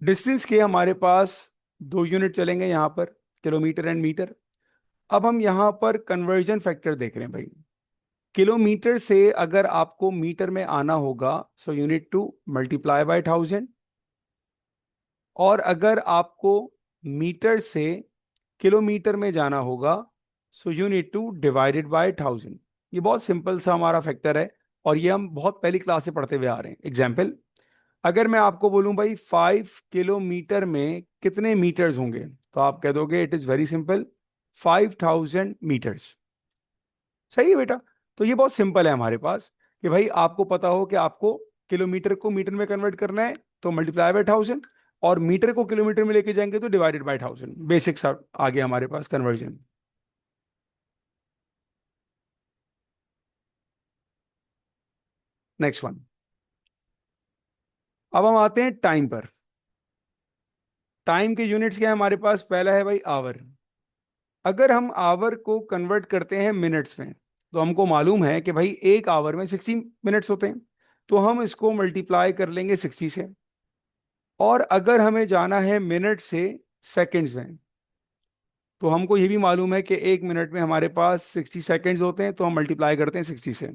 Distance के हमारे पास दो यूनिट चलेंगे यहाँ पर, किलोमीटर एंड मीटर। अब हम यहाँ पर कन्वर्जन फैक्टर देख रहे हैं भाई। किलोमीटर से अगर आपको मीटर में आना होगा so you need to multiply by 1000, और अगर आपको मीटर से किलोमीटर में जाना होगा so you need two divided by 1000। ये बहुत सिंपल सा हमारा फैक्टर है, और ये हम बहुत पहली क्लास से पढ़ते हुए आ रहे हैं। एग्जाम्पल, अगर मैं आपको बोलूं भाई 5 किलोमीटर में कितने मीटर्स होंगे, तो आप कह दोगे it is very simple, 5000 metres. सही है बेटा। तो ये बहुत सिंपल है हमारे पास कि भाई आपको पता हो कि आपको किलोमीटर को मीटर में कन्वर्ट करना है तो मल्टीप्लाई बाय 1000, और मीटर को किलोमीटर में लेके जाएंगे तो डिवाइडेड बाय 1000। बेसिक सा आ गया हमारे पास कन्वर्जन। Next one. अब हम आते हैं टाइम पर। टाइम के यूनिट्स क्या है हमारे पास? पहला है भाई आवर। अगर हम आवर को कन्वर्ट करते हैं मिनट्स में, तो हमको मालूम है कि भाई एक आवर में 60 मिनट्स होते हैं, तो हम इसको मल्टीप्लाई कर लेंगे 60 से। और अगर हमें जाना है मिनट से सेकंड्स में, तो हमको ये भी मालूम है कि एक मिनट में हमारे पास 60 सेकंड्स होते हैं, तो हम मल्टीप्लाई करते हैं 60 से।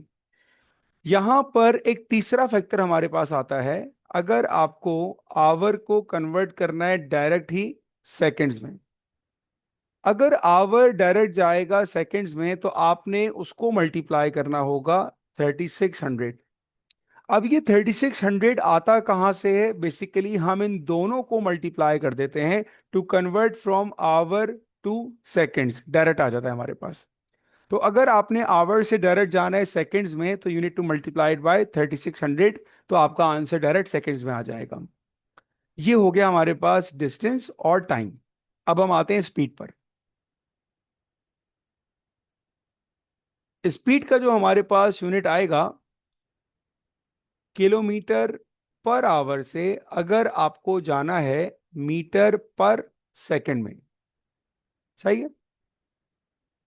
यहां पर एक तीसरा फैक्टर हमारे पास आता है। अगर आपको आवर को कन्वर्ट करना है डायरेक्ट ही सेकंड्स में, अगर आवर डायरेक्ट जाएगा सेकंड्स में, तो आपने उसको मल्टीप्लाई करना होगा 3600। अब ये 3600 आता कहां से है? बेसिकली हम इन दोनों को मल्टीप्लाई कर देते हैं to convert from hour to seconds, direct आ जाता है हमारे पास। तो अगर आपने आवर से डायरेक्ट जाना है सेकंड्स में, तो यूनिट टू मल्टीप्लाइड बाय 3600, तो आपका आंसर डायरेक्ट सेकंड्स में आ जाएगा। ये हो गया हमारे पास डिस्टेंस और टाइम। अब हम आते हैं स्पीड पर। स्पीड का जो हमारे पास यूनिट आएगा, किलोमीटर पर आवर से अगर आपको जाना है मीटर पर सेकंड में। सही है।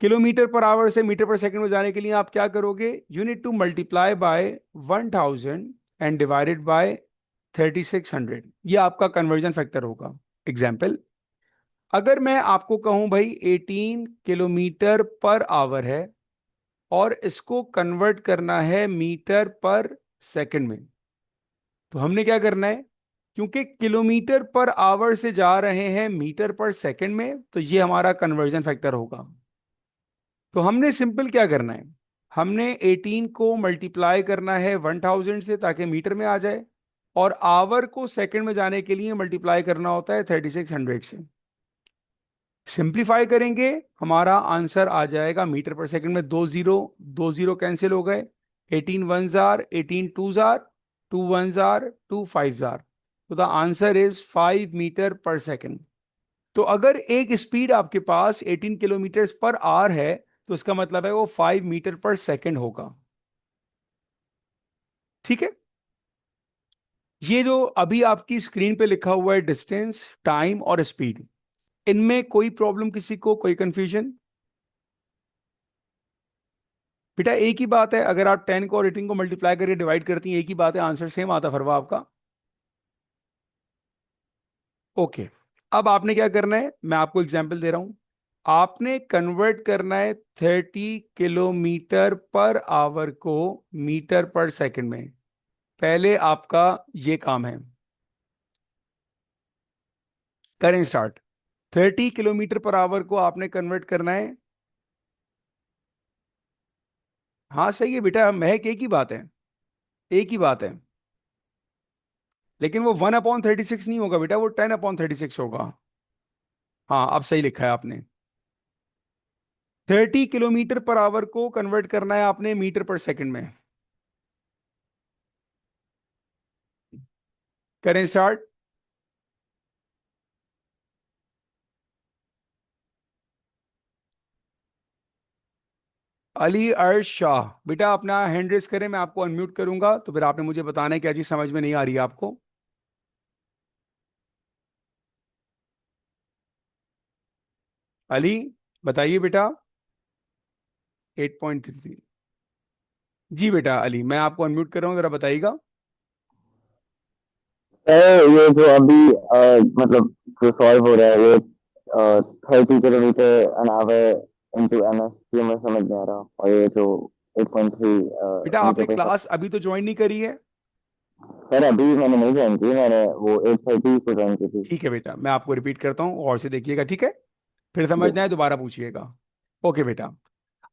किलोमीटर पर आवर से मीटर पर सेकंड में जाने के लिए आप क्या करोगे? Unit to multiply by 1000 and divided by 3600। ये आपका कन्वर्जन फैक्टर होगा। एग्जाम्पल, अगर मैं आपको कहूं भाई 18 किलोमीटर पर आवर है, और इसको कन्वर्ट करना है मीटर पर सेकंड में, तो हमने क्या करना है? क्योंकि किलोमीटर पर आवर से जा रहे हैं मीटर पर सेकंड में, तो ये हमारा कन्वर्जन फैक्टर होगा। तो हमने सिंपल क्या करना है, हमने 18 को मल्टीप्लाई करना है 1000 से ताकि मीटर में आ जाए, और आवर को सेकंड में जाने के लिए मल्टीप्लाई करना होता है 3600 से। सिंप्लीफाई करेंगे, हमारा आंसर आ जाएगा मीटर पर सेकंड में। दो जीरो कैंसिल हो गए। 18 वन जार, 18 टू जार, 2 वन जार, 2 फाइव जार। तो the answer is 5 metre per second. तो अगर एक स्पीड आपके पास 18 किलोमीटर पर आवर है, तो इसका मतलब है वो 5 मीटर पर सेकंड होगा। ठीक है। ये जो अभी आपकी स्क्रीन पे लिखा हुआ है डिस्टेंस, टाइम और स्पीड, इनमें कोई प्रॉब्लम, किसी को कोई कंफ्यूजन? बेटा एक ही बात है, अगर आप 10 को और 18 को मल्टीप्लाई करके डिवाइड करती हैं, एक ही बात है, आंसर सेम आता फरवा आपका। ओके। अब आपने क्या करना है, मैं आपको एग्जांपल दे रहा हूं। आपने कन्वर्ट करना है 30 किलोमीटर पर आवर को मीटर पर सेकंड में। पहले आपका ये काम है, करें स्टार्ट। 30 किलोमीटर पर आवर को आपने कन्वर्ट करना है। हाँ सही है बेटा, महक एक ही बात है, एक ही बात है। लेकिन वो 1/36 नहीं होगा बेटा, वो 10/36 होगा। हाँ अब सही लिखा है आपने। 30 किलोमीटर पर आवर को कन्वर्ट करना है आपने मीटर पर सेकंड में। करें स्टार्ट। अली अर्श शाह, बेटा अपना हैंड रेस करें, मैं आपको अनम्यूट करूंगा, तो फिर आपने मुझे बताना है क्या चीज समझ में नहीं आ रही है आपको। अली, बताइए बेटा। 8.33। जी बेटा अली, मैं आपको अनम्यूट कर रहा हूँ, जरा बताइएगा। ये जो अभी मतलब जो सॉल्व हो रहा है ये 30 kilometre an hour into M S, ये मुझे समझ नहीं आ रहा। और ये जो 8.3 बेटा मीटर आपने पर क्लास सेकंड। अभी तो ज्वाइन नहीं करी है। सर अभी मैंने नहीं ज्वाइन की, मैंने वो 8:30 से ज्वाइन की थी। ठीक है बेटा, मैं आपको रिपीट करता हूँ और से देखिएगा, ठीक है? फिर जी। समझना है दोबारा पूछिएगा। ओके बेटा,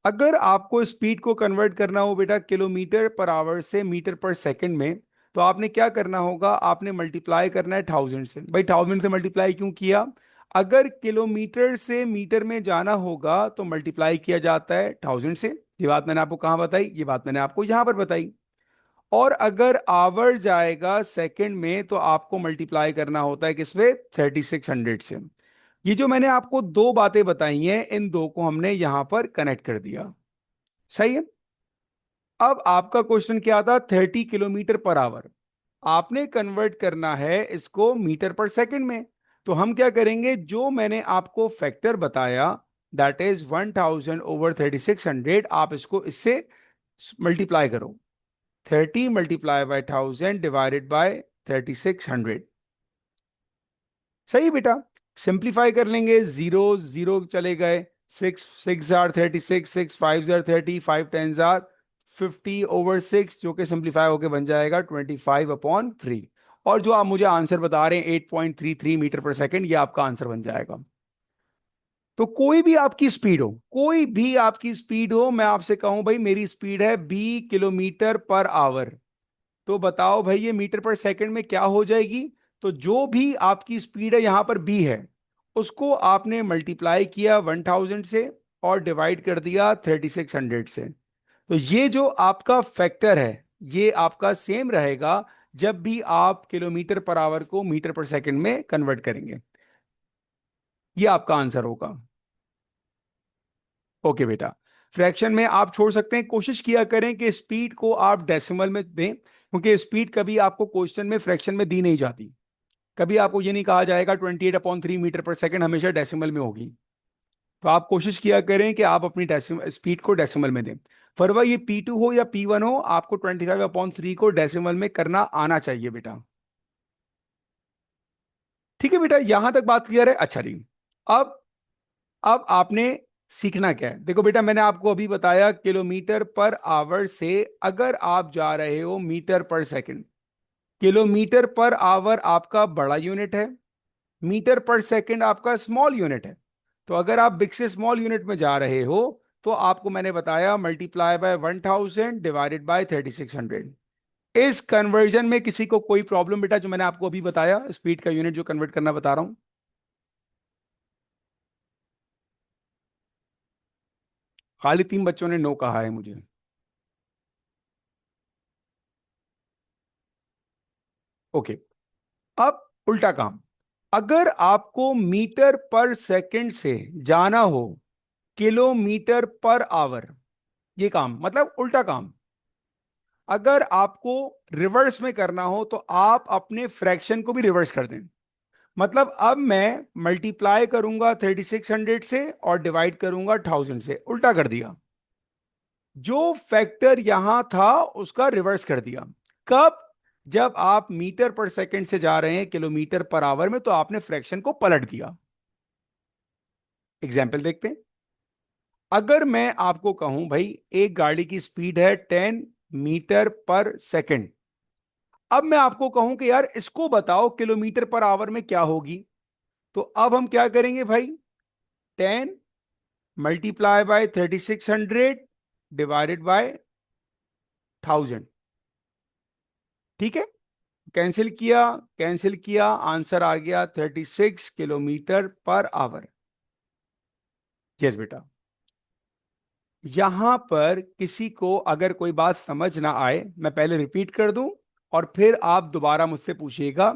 अगर आपको स्पीड को कन्वर्ट करना हो बेटा किलोमीटर पर आवर से मीटर पर सेकंड में, तो आपने क्या करना होगा, आपने मल्टीप्लाई करना है 1000 से। भाई 1000 से मल्टीप्लाई क्यों किया? अगर किलोमीटर से मीटर में जाना होगा तो मल्टीप्लाई किया जाता है 1000 से। ये बात मैंने आपको कहाँ बताई? ये बात मैंने आपको यहां पर बताई। और अगर आवर जाएगा सेकंड में तो आपको मल्टीप्लाई करना होता है किसमें? 3600 से। ये जो मैंने आपको दो बातें बताई हैं, इन दो को हमने यहां पर कनेक्ट कर दिया। सही है। अब आपका क्वेश्चन क्या था? 30 किलोमीटर पर आवर। आपने कन्वर्ट करना है इसको मीटर पर सेकंड में। तो हम क्या करेंगे, जो मैंने आपको फैक्टर बताया, दैट इज 1000/3600, आप इसको इससे मल्टीप्लाई करो। 30 × 1000 डिवाइडेड बाय 3600। सही बेटा। सिंप्लीफाई कर लेंगे, जीरो जीरो चले गए। Six six jar 36, 6 5 jar 30, 5 10 jar 50/6, जो कि सिंप्लीफाई होके बन जाएगा 25/3। और जो आप मुझे आंसर बता रहे हैं 8.33 मीटर पर सेकंड, ये आपका आंसर बन जाएगा। तो कोई भी आपकी स्पीड हो, कोई भी आपकी स्पीड हो, मैं आपसे कहूं भाई मेरी स्पीड है 20 किलोमीटर पर आवर, तो बताओ भाई ये मीटर पर सेकंड में क्या हो जाएगी? तो जो भी आपकी स्पीड है यहां पर बी है, उसको आपने मल्टीप्लाई किया 1000 से और डिवाइड कर दिया 3600 से। तो ये जो आपका फैक्टर है, ये आपका सेम रहेगा जब भी आप किलोमीटर पर आवर को मीटर पर सेकंड में कन्वर्ट करेंगे। ये आपका आंसर होगा। ओके बेटा, फ्रैक्शन में आप छोड़ सकते हैं। कोशिश किया करें कि स्पीड को आप डेसिमल में दें, क्योंकि स्पीड कभी आपको क्वेश्चन में फ्रैक्शन में दी नहीं जाती। कभी आपको ये नहीं कहा जाएगा 28/3 मीटर पर सेकंड, हमेशा डेसिमल में होगी। तो आप कोशिश किया करें कि आप अपनी डेसिमल स्पीड को डेसिमल में दें। फरवा ये P2 हो या P1 हो, आपको 25/3 को डेसिमल में करना आना चाहिए बेटा। ठीक है बेटा, यहां तक बात क्लियर है? अच्छा जी। अब अब आपने सीखना क्या है? देखो बेटा, मैंने आपको अभी बताया किलोमीटर पर आवर से अगर आप जा रहे हो metre per second. Kilometre per our आपका बड़ा यूनिट है, मीटर पर सेकंड आपका स्मॉल यूनिट है। तो अगर आप बिग से स्मॉल यूनिट में जा रहे हो, तो आपको मैंने बताया मल्टीप्लाई बाय 1000 डिवाइडेड बाय 3600। इस कन्वर्जन में किसी को कोई प्रॉब्लम बेटा, जो मैंने आपको अभी बताया स्पीड का यूनिट जो कन्वर्ट करना बता रहा हूं? खाली 3 बच्चों ने नो कहा है मुझे। ओके। अब उल्टा काम, अगर आपको मीटर पर सेकंड से जाना हो किलोमीटर पर आवर, ये काम मतलब उल्टा काम। अगर आपको रिवर्स में करना हो तो आप अपने फ्रैक्शन को भी रिवर्स कर दें। मतलब अब मैं मल्टीप्लाई करूंगा 3600 से और डिवाइड करूंगा 1000 से, उल्टा कर दिया। जो फैक्टर यहां था उसका रिवर्स कर दिया। कब? जब आप मीटर पर सेकंड से जा रहे हैं किलोमीटर पर आवर में, तो आपने फ्रैक्शन को पलट दिया। एग्जाम्पल देखते हैं। अगर मैं आपको कहूं भाई एक गाड़ी की स्पीड है 10 मीटर पर सेकंड, अब मैं आपको कहूं कि यार इसको बताओ किलोमीटर पर आवर में क्या होगी, तो अब हम क्या करेंगे भाई? 10 मल्टीप्लाई बाय 3600 डिवाइडेड बाय 1000। ठीक है। कैंसिल किया, कैंसिल किया, आंसर आ गया 36 किलोमीटर पर आवर। यस बेटा। यहां पर किसी को अगर कोई बात समझ ना आए, मैं पहले रिपीट कर दूं और फिर आप दोबारा मुझसे पूछिएगा।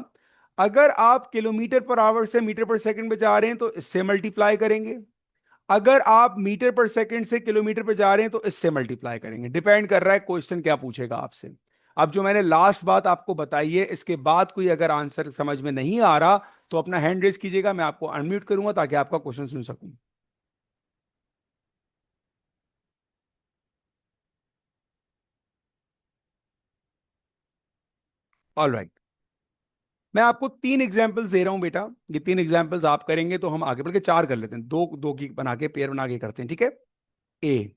अगर आप किलोमीटर पर आवर से मीटर पर सेकंड में जा रहे हैं तो इससे मल्टीप्लाई करेंगे। अगर आप मीटर पर सेकंड से किलोमीटर पर जा रहे हैं तो इससे मल्टीप्लाई करेंगे। डिपेंड कर रहा है क्वेश्चन क्या पूछेगा आपसे। अब जो मैंने लास्ट बात आपको बताई है, इसके बाद कोई अगर आंसर समझ में नहीं आ रहा तो अपना हैंड रेज कीजिएगा, मैं आपको अनम्यूट करूंगा ताकि आपका क्वेश्चन सुन सकूं। All right. मैं आपको 3 एग्जाम्पल्स दे रहा हूं बेटा, ये 3 एग्जाम्पल्स आप करेंगे तो हम आगे, बल्कि 4 कर लेते हैं, दो दो की बना के, पेयर बना के करते हैं, ठीक है। ए,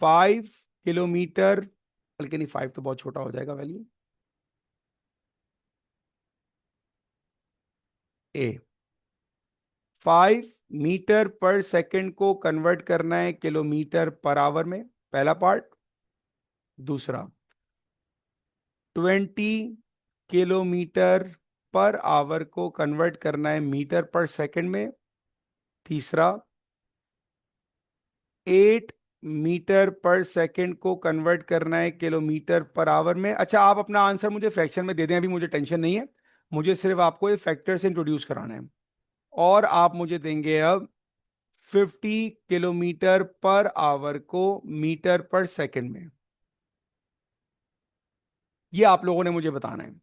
5 किलोमीटर, बल्कि नहीं, 5 तो बहुत छोटा हो जाएगा वैल्यू। ए, 5 मीटर पर सेकंड को कन्वर्ट करना है किलोमीटर पर आवर में, पहला पार्ट। दूसरा, 20 किलोमीटर पर आवर को कन्वर्ट करना है मीटर पर सेकंड में। तीसरा, 8 मीटर पर सेकंड को कन्वर्ट करना है किलोमीटर पर आवर में। अच्छा, आप अपना आंसर मुझे फ्रैक्शन में दे दें, अभी मुझे टेंशन नहीं है, मुझे सिर्फ आपको ये फैक्टर से इंट्रोड्यूस कराना है। और आप मुझे देंगे अब 50 किलोमीटर पर आवर को मीटर पर सेकंड में, ये आप लोगों ने मुझे बताना है।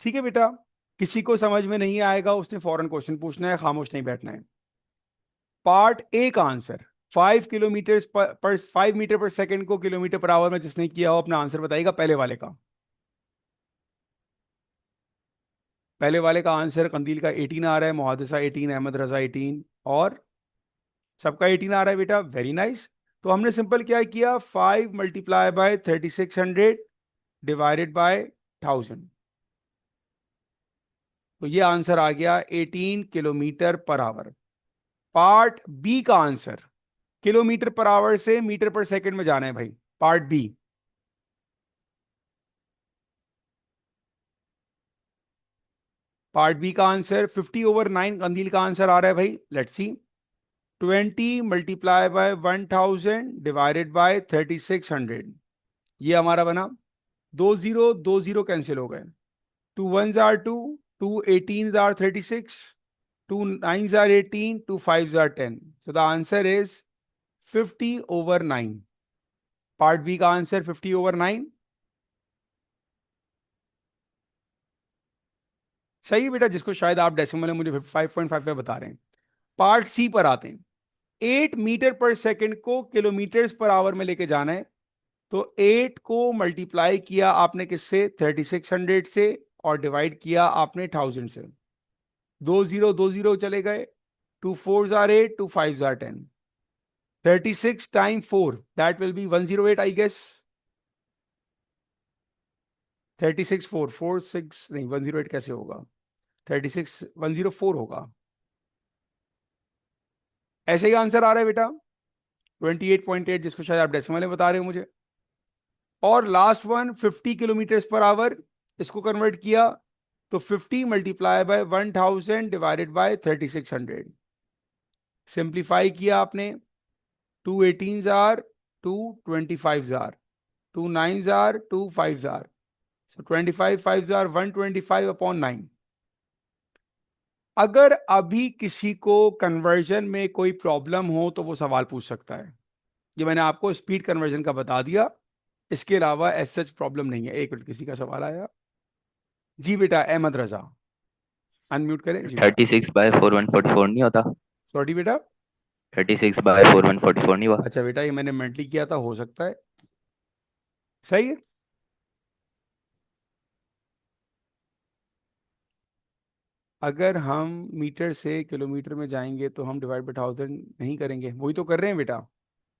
ठीक है बेटा, किसी को समझ में नहीं आएगा उसने फौरन क्वेश्चन पूछना है, खामोश नहीं बैठना है। पार्ट ए का आंसर, 5 किलोमीटर पर 5 मीटर पर सेकंड को किलोमीटर पर आवर में जिसने किया हो अपना आंसर बताएगा, पहले वाले का। पहले वाले का आंसर कंदील का 18 आ रहा है, मुहादिसा 18, अहमद रजा 18, और सबका 18 आ रहा है बेटा, वेरी नाइस। तो हमने सिंपल क्या किया, 5 × 3600 डिवाइडेड बाय 1000, तो ये आंसर आ गया 18 kilometre per hour. Part B का आंसर, किलोमीटर पर आवर से मीटर पर सेकंड में जाना है भाई, पार्ट बी। पार्ट बी का आंसर 50/9, कंदील का आंसर आ रहा है भाई, लेट्स सी। 20 × 1000 डिवाइडेड बाय 3600, ये हमारा बना। दो जीरो कैंसिल हो गए, 2 1s are 2, 2 18s are 36, 2 9s are 18, 2 5s are 10, so the answer is 50/9। Part B का आंसर 50/9, सही है बेटा, जिसको शायद आप डेसिमल में मुझे 5.5 बता रहे हैं। पार्ट सी पर आते हैं। 8 मीटर पर सेकंड को किलोमीटर पर आवर में लेके जाना है, तो 8 को मल्टीप्लाई किया आपने किससे, 3600 से, और डिवाइड किया आपने 1000 से। दो जीरो चले गए, 2 4s are 8, 2 5s are 10, 36 × 4, that will be 108 I guess. 36 4 4 6 नहीं, 108 कैसे होगा, 36 104 होगा, ऐसे ही आंसर आ रहा है बेटा, 28.8, जिसको शायद आप डेसिमल में बता रहे हो मुझे। और last one, 50 kilometre per our, इसको कन्वर्ट किया तो 50 multiply by 1000 divided bye 3600, simplify किया आपने, 2 18s are, 2 25s are, 2 9s are, 2 5s are, so 25 5s are 125/9। अगर अभी किसी को कन्वर्जन में कोई प्रॉब्लम हो तो वो सवाल पूछ सकता है। ये मैंने आपको स्पीड कन्वर्जन का बता दिया, इसके अलावा एज सच प्रॉब्लम नहीं है। एक मिनट, किसी का सवाल आया। जी बेटा, अहमद रजा, अनम्यूट करें जी बेटा। 36/4 144 नहीं होता? सॉरी बेटा। 36/4 144 नहीं हुआ? अच्छा बेटा, ये मैंने मेंटली किया था, हो सकता है, सही है। अगर हम मीटर से किलोमीटर में जाएंगे तो हम डिवाइड बाई 1000 नहीं करेंगे, वही तो कर रहे हैं बेटा,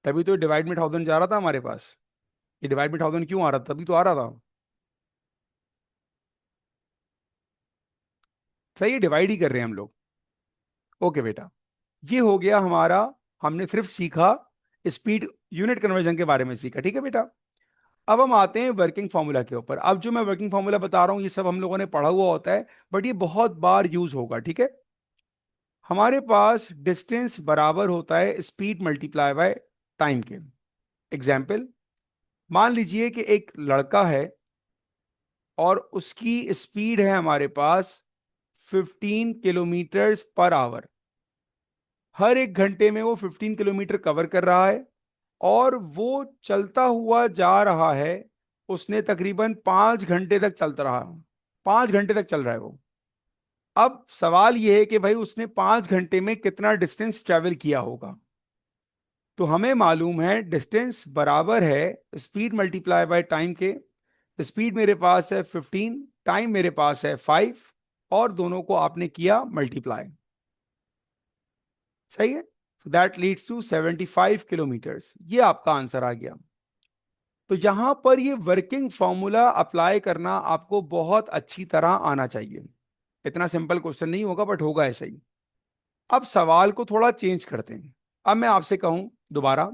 तभी तो डिवाइड में 1000 जा रहा था हमारे पास। ये डिवाइड में 1000 क्यों आ रहा था, तभी तो आ रहा था, सही है, डिवाइड ही कर रहे हैं हम लोग। ओके बेटा, ये हो गया हमारा, हमने सिर्फ सीखा स्पीड यूनिट कन्वर्जन के बारे में सीखा, ठीक है बेटा। अब हम आते हैं वर्किंग फॉर्मूला के ऊपर। अब जो मैं वर्किंग फॉर्मूला बता रहा हूं ये सब हम लोगों ने पढ़ा हुआ होता है, बट ये बहुत बार यूज होगा, ठीक है। हमारे पास डिस्टेंस बराबर होता है स्पीड मल्टीप्लाई बाय टाइम के। एग्जाम्पल, मान लीजिए कि एक लड़का है और उसकी स्पीड है हमारे पास 15 किलोमीटर पर आवर। हर एक घंटे में वो 15 किलोमीटर कवर कर रहा है, और वो चलता हुआ जा रहा है, उसने तकरीबन 5 घंटे तक चलता रहा, 5 घंटे तक चल रहा है वो। अब सवाल यह है कि भाई उसने 5 घंटे में कितना डिस्टेंस ट्रेवल किया होगा। तो हमें मालूम है डिस्टेंस बराबर है स्पीड मल्टीप्लाई बाय टाइम के, स्पीड मेरे पास है 15, टाइम मेरे पास है 5, और दोनों को आपने किया मल्टीप्लाई। सही है, दैट लीड्स टू 75 किलोमीटर्स। ये आपका आंसर आ गया। तो यहां पर ये वर्किंग फॉर्मूला अप्लाई करना आपको बहुत अच्छी तरह आना चाहिए। इतना सिंपल क्वेश्चन नहीं होगा, बट होगा ऐसा ही। अब सवाल को थोड़ा चेंज करते हैं। अब मैं आपसे कहूं दोबारा,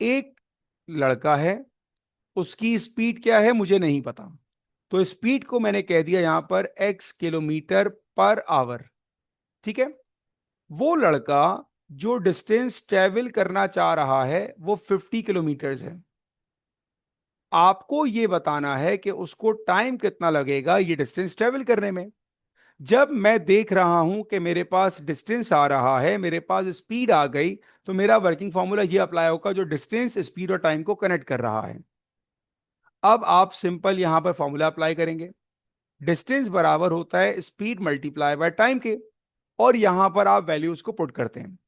एक लड़का है, उसकी स्पीड क्या है मुझे नहीं पता, तो स्पीड को मैंने कह दिया यहां पर x किलोमीटर पर आवर। ठीक है, वो लड़का जो डिस्टेंस ट्रेवल करना चाह रहा है वो 50 किलोमीटर्स है। आपको ये बताना है कि उसको टाइम कितना लगेगा ये डिस्टेंस ट्रेवल करने में। जब मैं देख रहा हूं कि मेरे पास डिस्टेंस आ रहा है, मेरे पास स्पीड आ गई, तो मेरा वर्किंग फॉर्मूला ये अप्लाई होगा जो डिस्टेंस, स्पीड और टाइम को कनेक्ट कर रहा है। अब आप सिंपल यहां पर फॉर्मूला अप्लाई करेंगे। डिस्टेंस बराबर होता है स्पीड मल्टीप्लाई बाय टाइम के, और यहां पर आप वैल्यूज को पुट करते हैं।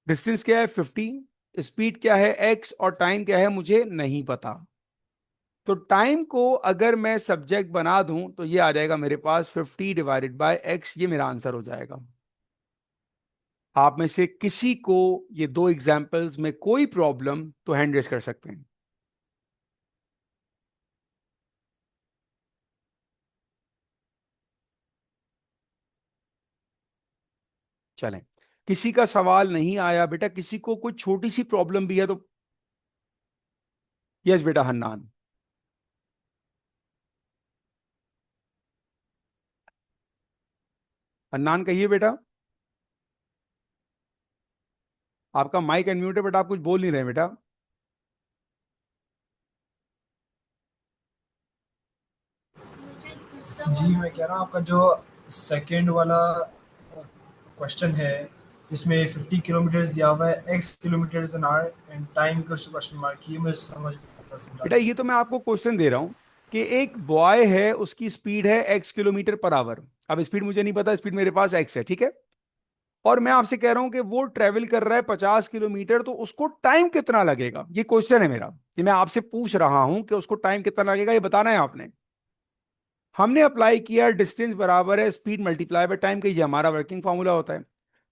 डिस्टेंस क्या है 50, स्पीड क्या है x, और टाइम क्या है मुझे नहीं पता। तो टाइम को अगर मैं सब्जेक्ट बना दूं तो ये आ जाएगा मेरे पास 50 डिवाइडेड बाय x, ये मेरा आंसर हो जाएगा। आप में से किसी को ये दो एग्जाम्पल्स में कोई प्रॉब्लम तो हैंड रेस कर सकते हैं। चलें, किसी का सवाल नहीं आया बेटा, किसी को कोई छोटी सी प्रॉब्लम भी है तो। यस बेटा, हन्नान। हन्नान कहिए बेटा। आपका माइक अनम्यूट है बट आप कुछ बोल नहीं रहे बेटा। जी मैं कह रहा हूँ आपका जो सेकंड वाला क्वेश्चन है जिसमें 50 किलोमीटर्स दिया हुआ है x kilometres an hour and time का क्वेश्चन मार्क, ये मुझे समझ समझा बेटा ये तो मैं आपको क्वेश्चन दे रहा हूं कि एक बॉय है, उसकी स्पीड है x किलोमीटर पर आवर। अब स्पीड मुझे नहीं पता, स्पीड मेरे पास x है, ठीक है। और मैं आपसे कह रहा हूं कि वो ट्रेवल कर रहा है 50 किलोमीटर, तो उसको टाइम कितना लगेगा, ये क्वेश्चन है मेरा। ये मैं आपसे पूछ रहा हूं कि उसको टाइम कितना लगेगा, ये बताना है आपने। हमने अप्लाई किया डिस्टेंस बराबर है स्पीड मल्टीप्लाई बाय टाइम, का ये हमारा वर्किंग फॉर्मूला होता है।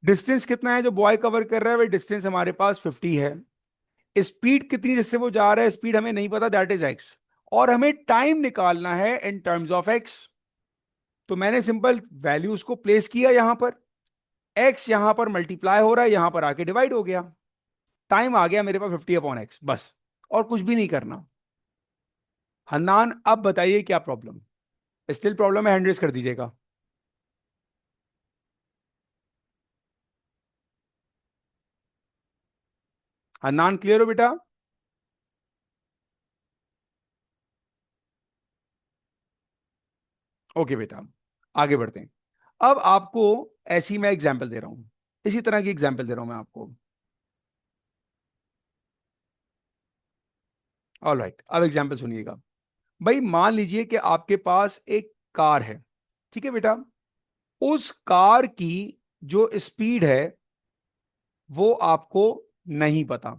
डिस्टेंस कितना है जो बॉय कवर कर रहा है, वह डिस्टेंस हमारे पास 50 है। स्पीड कितनी जिससे वो जा रहा है, स्पीड हमें नहीं पता, दैट इज एक्स। और हमें टाइम निकालना है इन टर्म्स ऑफ एक्स। तो मैंने सिंपल वैल्यूज को प्लेस किया यहां पर। एक्स यहां पर मल्टीप्लाई हो रहा है, यहां पर आके डिवाइड हो गया, टाइम आ गया मेरे पास 50/x, बस। और कुछ भी नहीं करना। हन्नान अब बताइए क्या प्रॉब्लम, स्टिल प्रॉब्लम है, हैंड रेस कर दीजिएगा। हन्नान क्लियर हो बेटा? ओके बेटा, आगे बढ़ते हैं। अब आपको ऐसी मैं एग्जांपल दे रहा हूं, इसी तरह की एग्जांपल दे रहा हूं मैं आपको। ऑल राइट, अब एग्जांपल सुनिएगा। भाई मान लीजिए कि आपके पास एक कार है, ठीक है बेटा। उस कार की जो स्पीड है वो आपको नहीं पता।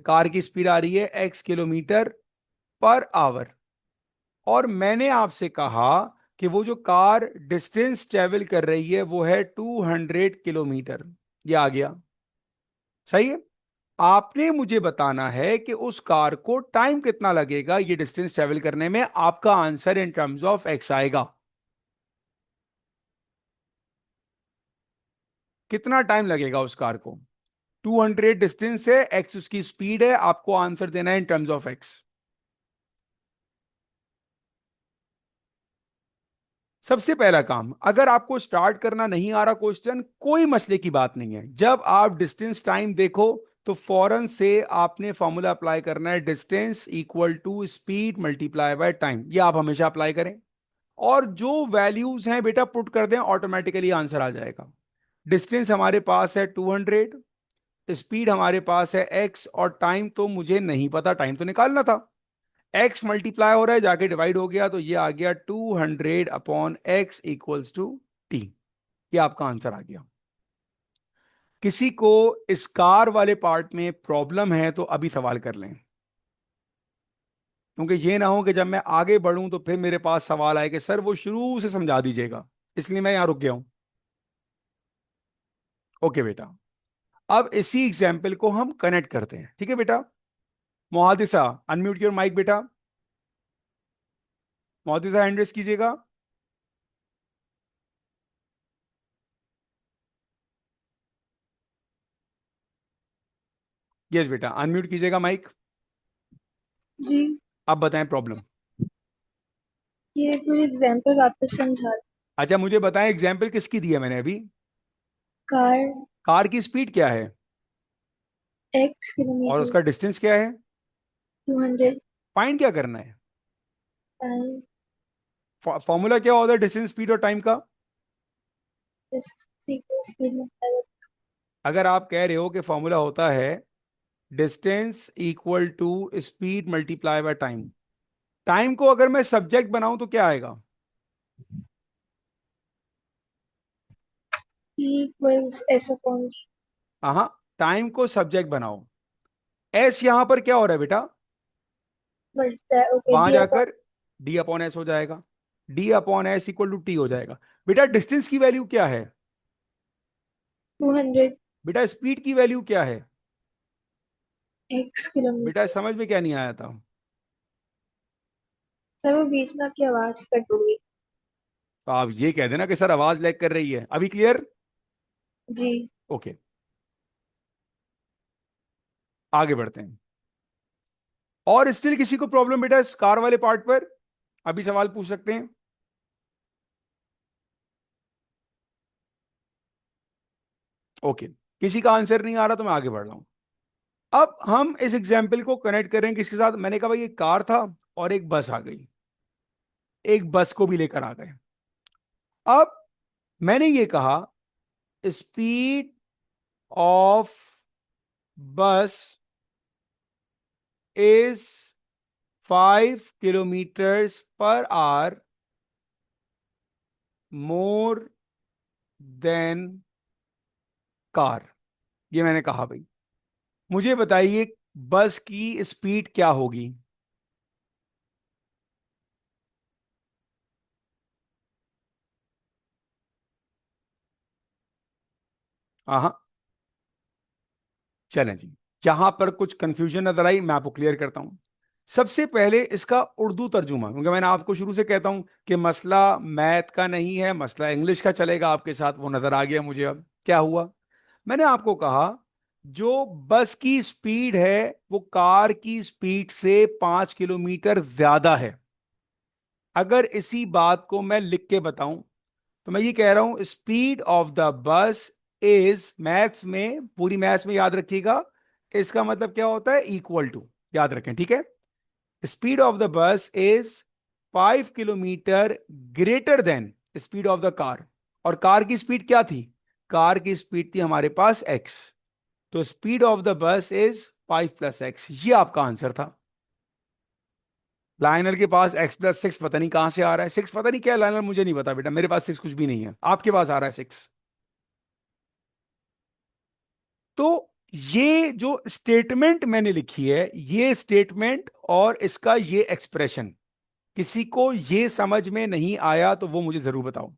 कार की स्पीड आ रही है x किलोमीटर पर आवर, और मैंने आपसे कहा कि वो जो कार डिस्टेंस ट्रेवल कर रही है वो है 200 किलोमीटर। ये आ गया, सही है। आपने मुझे बताना है कि उस कार को टाइम कितना लगेगा ये डिस्टेंस ट्रेवल करने में। आपका answer in terms of x आएगा। कितना टाइम लगेगा उस कार को? 200 डिस्टेंस है, एक्स उसकी स्पीड है, आपको आंसर देना है इन टर्म्स ऑफ एक्स। सबसे पहला काम, अगर आपको स्टार्ट करना नहीं आ रहा क्वेश्चन, कोई मसले की बात नहीं है। जब आप डिस्टेंस टाइम देखो तो फौरन से आपने फॉर्मूला अप्लाई करना है, distance equal to speed multiply by time. ये आप हमेशा अप्लाई करें, और जो वैल्यूज हैं बेटा पुट कर दें, ऑटोमेटिकली आंसर आ जाएगा। डिस्टेंस हमारे पास है 200, स्पीड हमारे पास है x, और टाइम तो मुझे नहीं पता, टाइम तो निकालना था। x मल्टीप्लाई हो रहा है, जाके डिवाइड हो गया, तो ये आ गया 200/x इक्वल्स टू t। ये आपका आंसर आ गया। किसी को इस कार वाले पार्ट में प्रॉब्लम है तो अभी सवाल कर लें। क्योंकि ये ना हो कि जब मैं आगे बढ़ूं तो फिर मेरे पास सवाल आए कि सर वो शुरू से समझा दीजिएगा, इसलिए मैं यहां रुक गया हूं। ओके बेटा, अब इसी एग्जाम्पल को हम कनेक्ट करते हैं, ठीक है बेटा। मुहादिसा, अनम्यूट योर माइक बेटा। मुहादिसा हैंड रेस कीजिएगा। यस बेटा, अनम्यूट कीजिएगा माइक। जी। अब बताएं प्रॉब्लम। ये पूरी एग्जाम्पल वापस समझा। अच्छा मुझे बताएं एग्जाम्पल किसकी दी है मैंने अभी। कार कार की स्पीड क्या है x और किलोमीटर उसका डिस्टेंस क्या है, 200 फाइंड क्या करना है। टाइम फॉर्मूला क्या होता है डिस्टेंस, स्पीड और टाइम का। स्पीड में अगर आप कह रहे हो कि फॉर्मूला होता है distance equal to speed multiply by time, time को अगर मैं सब्जेक्ट बनाऊं तो क्या आएगा। Equals s upon d। हाँ, टाइम को सब्जेक्ट बनाओ। एस यहां पर क्या हो रहा है बेटा, मल्टीप्लाई ओके वहां d अपॉन जाकर डी अपॉन एस हो जाएगा, D upon S equal to T हो जाएगा। बेटा डिस्टेंस की वैल्यू क्या है, 200 बेटा स्पीड की वैल्यू क्या है। x बेटा किलोमीटर। समझ में क्या नहीं आया था। सर वो बीच में आपकी आवाज कट हो गई। तो आप ये कह देना कि सर आवाज लैग कर रही है। अभी क्लियर। जी। ओके, आगे बढ़ते हैं। और स्टिल किसी को प्रॉब्लम बेटा इस कार वाले पार्ट पर, अभी सवाल पूछ सकते हैं। ओके, किसी का आंसर नहीं आ रहा तो मैं आगे बढ़ रहा हूं। अब हम इस एग्जाम्पल को कनेक्ट करें किसके साथ। मैंने कहा भाई एक कार था और एक बस आ गई, एक बस को भी लेकर आ गए। अब मैंने ये कहा स्पीड ऑफ बस is 5 kilometres per hour more than car. ये मैंने कहा भाई, मुझे बताइए बस की स्पीड क्या होगी। हाँ, चलें जी। यहां पर कुछ कंफ्यूजन नजर आई, मैं आपको क्लियर करता हूं। सबसे पहले इसका उर्दू तर्जुमा, क्योंकि मैंने आपको शुरू से कहता हूं कि मसला मैथ का नहीं है, मसला इंग्लिश का चलेगा आपके साथ। वो नजर आ गया मुझे। अब क्या हुआ, मैंने आपको कहा जो बस की स्पीड है वो कार की स्पीड से 5 किलोमीटर ज्यादा है। अगर इसी बात को मैं लिख के बताऊं तो मैं ये कह रहा हूं speed of the bus is, maths में पूरी मैथ्स में याद रखिएगा इसका मतलब क्या होता है, इक्वल टू, याद रखें ठीक है। Speed of the bus is 5 kilometre greater than speed of the car. और कार की स्पीड क्या थी, कार की स्पीड थी हमारे पास x। तो speed of the bus is 5 + x, ये आपका आंसर था। लाइनर के पास x + 6 पता नहीं कहां से आ रहा है, 6 पता नहीं क्या है लाइनर, मुझे नहीं पता बेटा, मेरे पास 6 कुछ भी नहीं है, आपके पास आ रहा है 6। तो ये जो स्टेटमेंट मैंने लिखी है, ये स्टेटमेंट और इसका ये एक्सप्रेशन, किसी को ये समझ में नहीं आया तो वो मुझे जरूर बताओ।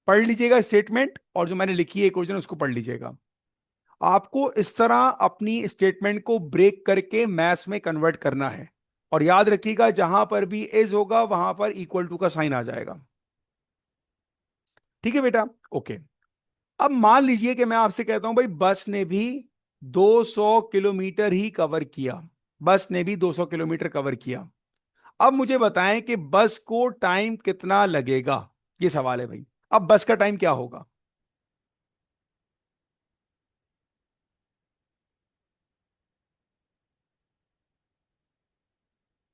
पढ़ लीजिएगा स्टेटमेंट, और जो मैंने लिखी है इक्वेशन उसको पढ़ लीजिएगा। आपको इस तरह अपनी स्टेटमेंट को ब्रेक करके मैथ्स में कन्वर्ट करना है। और याद रखिएगा जहां पर भी इज होगा वहां पर इक्वल टू का साइन आ जाएगा। ठीक है बेटा, ओके। अब मान लीजिए कि मैं आपसे कहता हूं भाई बस ने भी 200 किलोमीटर ही कवर किया, बस ने भी 200 किलोमीटर कवर किया। अब मुझे बताएं कि बस को टाइम कितना लगेगा, ये सवाल है भाई। अब बस का टाइम क्या होगा।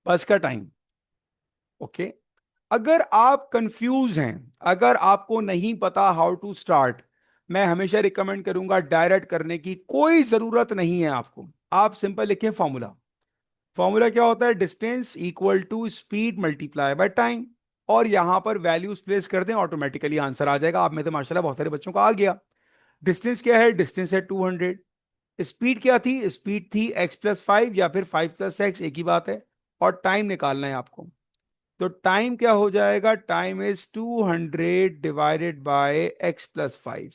बस का टाइम, ओके। अगर आप कंफ्यूज हैं, अगर आपको नहीं पता हाउ टू स्टार्ट, मैं हमेशा रिकमेंड करूंगा डायरेक्ट करने की कोई जरूरत नहीं है आपको। आप सिंपल लिखें फॉर्मूला। फॉर्मूला क्या होता है, distance equal to speed multiply by time. और यहां पर वैल्यूज प्लेस कर दें, ऑटोमेटिकली आंसर आ जाएगा। आप में तो माशाल्लाह बहुत सारे बच्चों का आ गया। डिस्टेंस क्या है, डिस्टेंस है 200। स्पीड क्या थी, स्पीड थी x + 5 या फिर 5 + x, एक ही बात है। और टाइम निकालना है आपको। तो टाइम क्या हो जाएगा, time is 200 divided by x plus 5।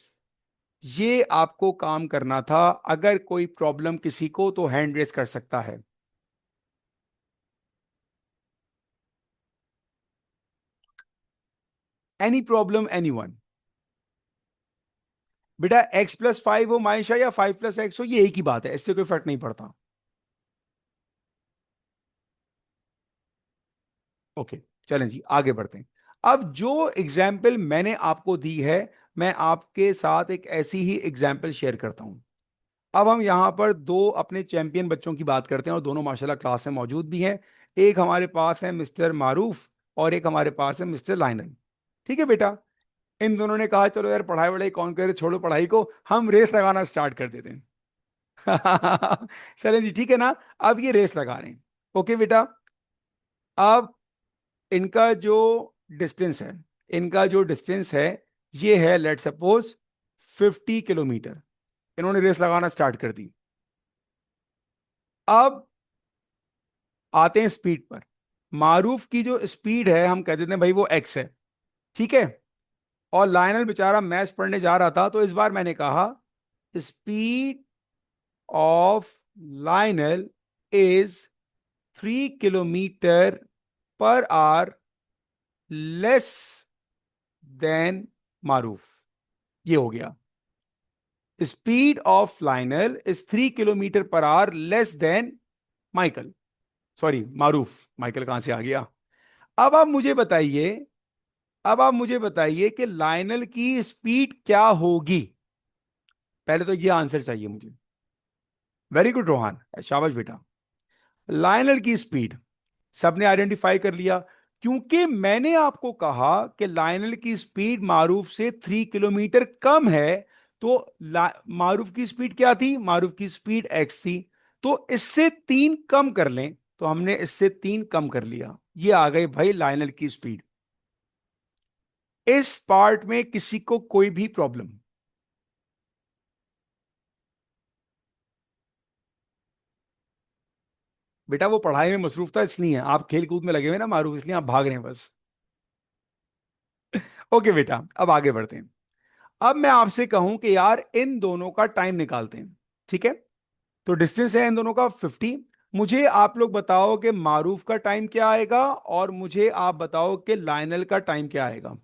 ये आपको काम करना था। अगर कोई प्रॉब्लम किसी को तो हैंड रेस कर सकता है। Any problem anyone? बेटा x प्लस 5 हो मायशा या 5 प्लस एक्स हो, ये एक ही बात है, इससे कोई फर्क नहीं पड़ता। ओके, चलें जी आगे बढ़ते हैं। अब जो एग्जाम्पल मैंने आपको दी है, मैं आपके साथ एक ऐसी ही एग्जाम्पल शेयर करता हूं। अब हम यहां पर दो अपने चैंपियन बच्चों की बात करते हैं और दोनों माशाल्लाह क्लास में मौजूद भी हैं। एक हमारे पास है मिस्टर मारूफ और एक हमारे पास है मिस्टर लाइनल। ठीक है बेटा, इन दोनों ने कहा चलो यार पढ़ाई वढ़ाई कौन करे, छोड़ो पढ़ाई को, हम रेस लगाना स्टार्ट कर देते हैं। चलें जी, ठीक है ना। अब ये रेस लगा रहे हैं। ओके बेटा, अब इनका जो डिस्टेंस है, इनका जो डिस्टेंस है ये है लेट सपोज 50 किलोमीटर। इन्होंने रेस लगाना स्टार्ट कर दी। अब आते हैं स्पीड पर। मारूफ की जो स्पीड है हम कह देते हैं भाई वो एक्स है, ठीक है। और लायनल बेचारा मैथ्स पढ़ने जा रहा था, तो इस बार मैंने कहा speed of Lionel is 3 kilometre per hour less than Maroof. ये हो गया, speed of Lionel is 3 kilometre per hour less than Michael, sorry Maroof, Michael कहां से आ गया। अब आप मुझे बताइए, अब आप मुझे बताइए कि लाइनल की स्पीड क्या होगी। पहले तो ये आंसर चाहिए मुझे। वेरी गुड रोहान, शाबाश बेटा। लाइनल की स्पीड सबने आइडेंटिफाई कर लिया, क्योंकि मैंने आपको कहा कि लायनल की स्पीड मारूफ से 3 किलोमीटर कम है। तो मारूफ की स्पीड क्या थी, मारूफ की स्पीड एक्स थी। तो इससे 3 कम कर लें, तो हमने इससे 3 कम कर लिया, ये आ गई भाई लायनल की स्पीड। इस पार्ट में किसी को कोई भी प्रॉब्लम? बेटा वो पढ़ाई में मसरूफ था इसलिए, आप खेल कूद में लगे हुए ना मारूफ, इसलिए आप भाग रहे हैं बस। ओके बेटा, अब आगे बढ़ते हैं। अब मैं आपसे कहूं कि यार इन दोनों का टाइम निकालते हैं, ठीक है। तो डिस्टेंस है इन दोनों का 50। मुझे आप लोग बताओ कि मारूफ का टाइम क्या आएगा और मुझे आप बताओ कि लाइनल का टाइम क्या आएगा।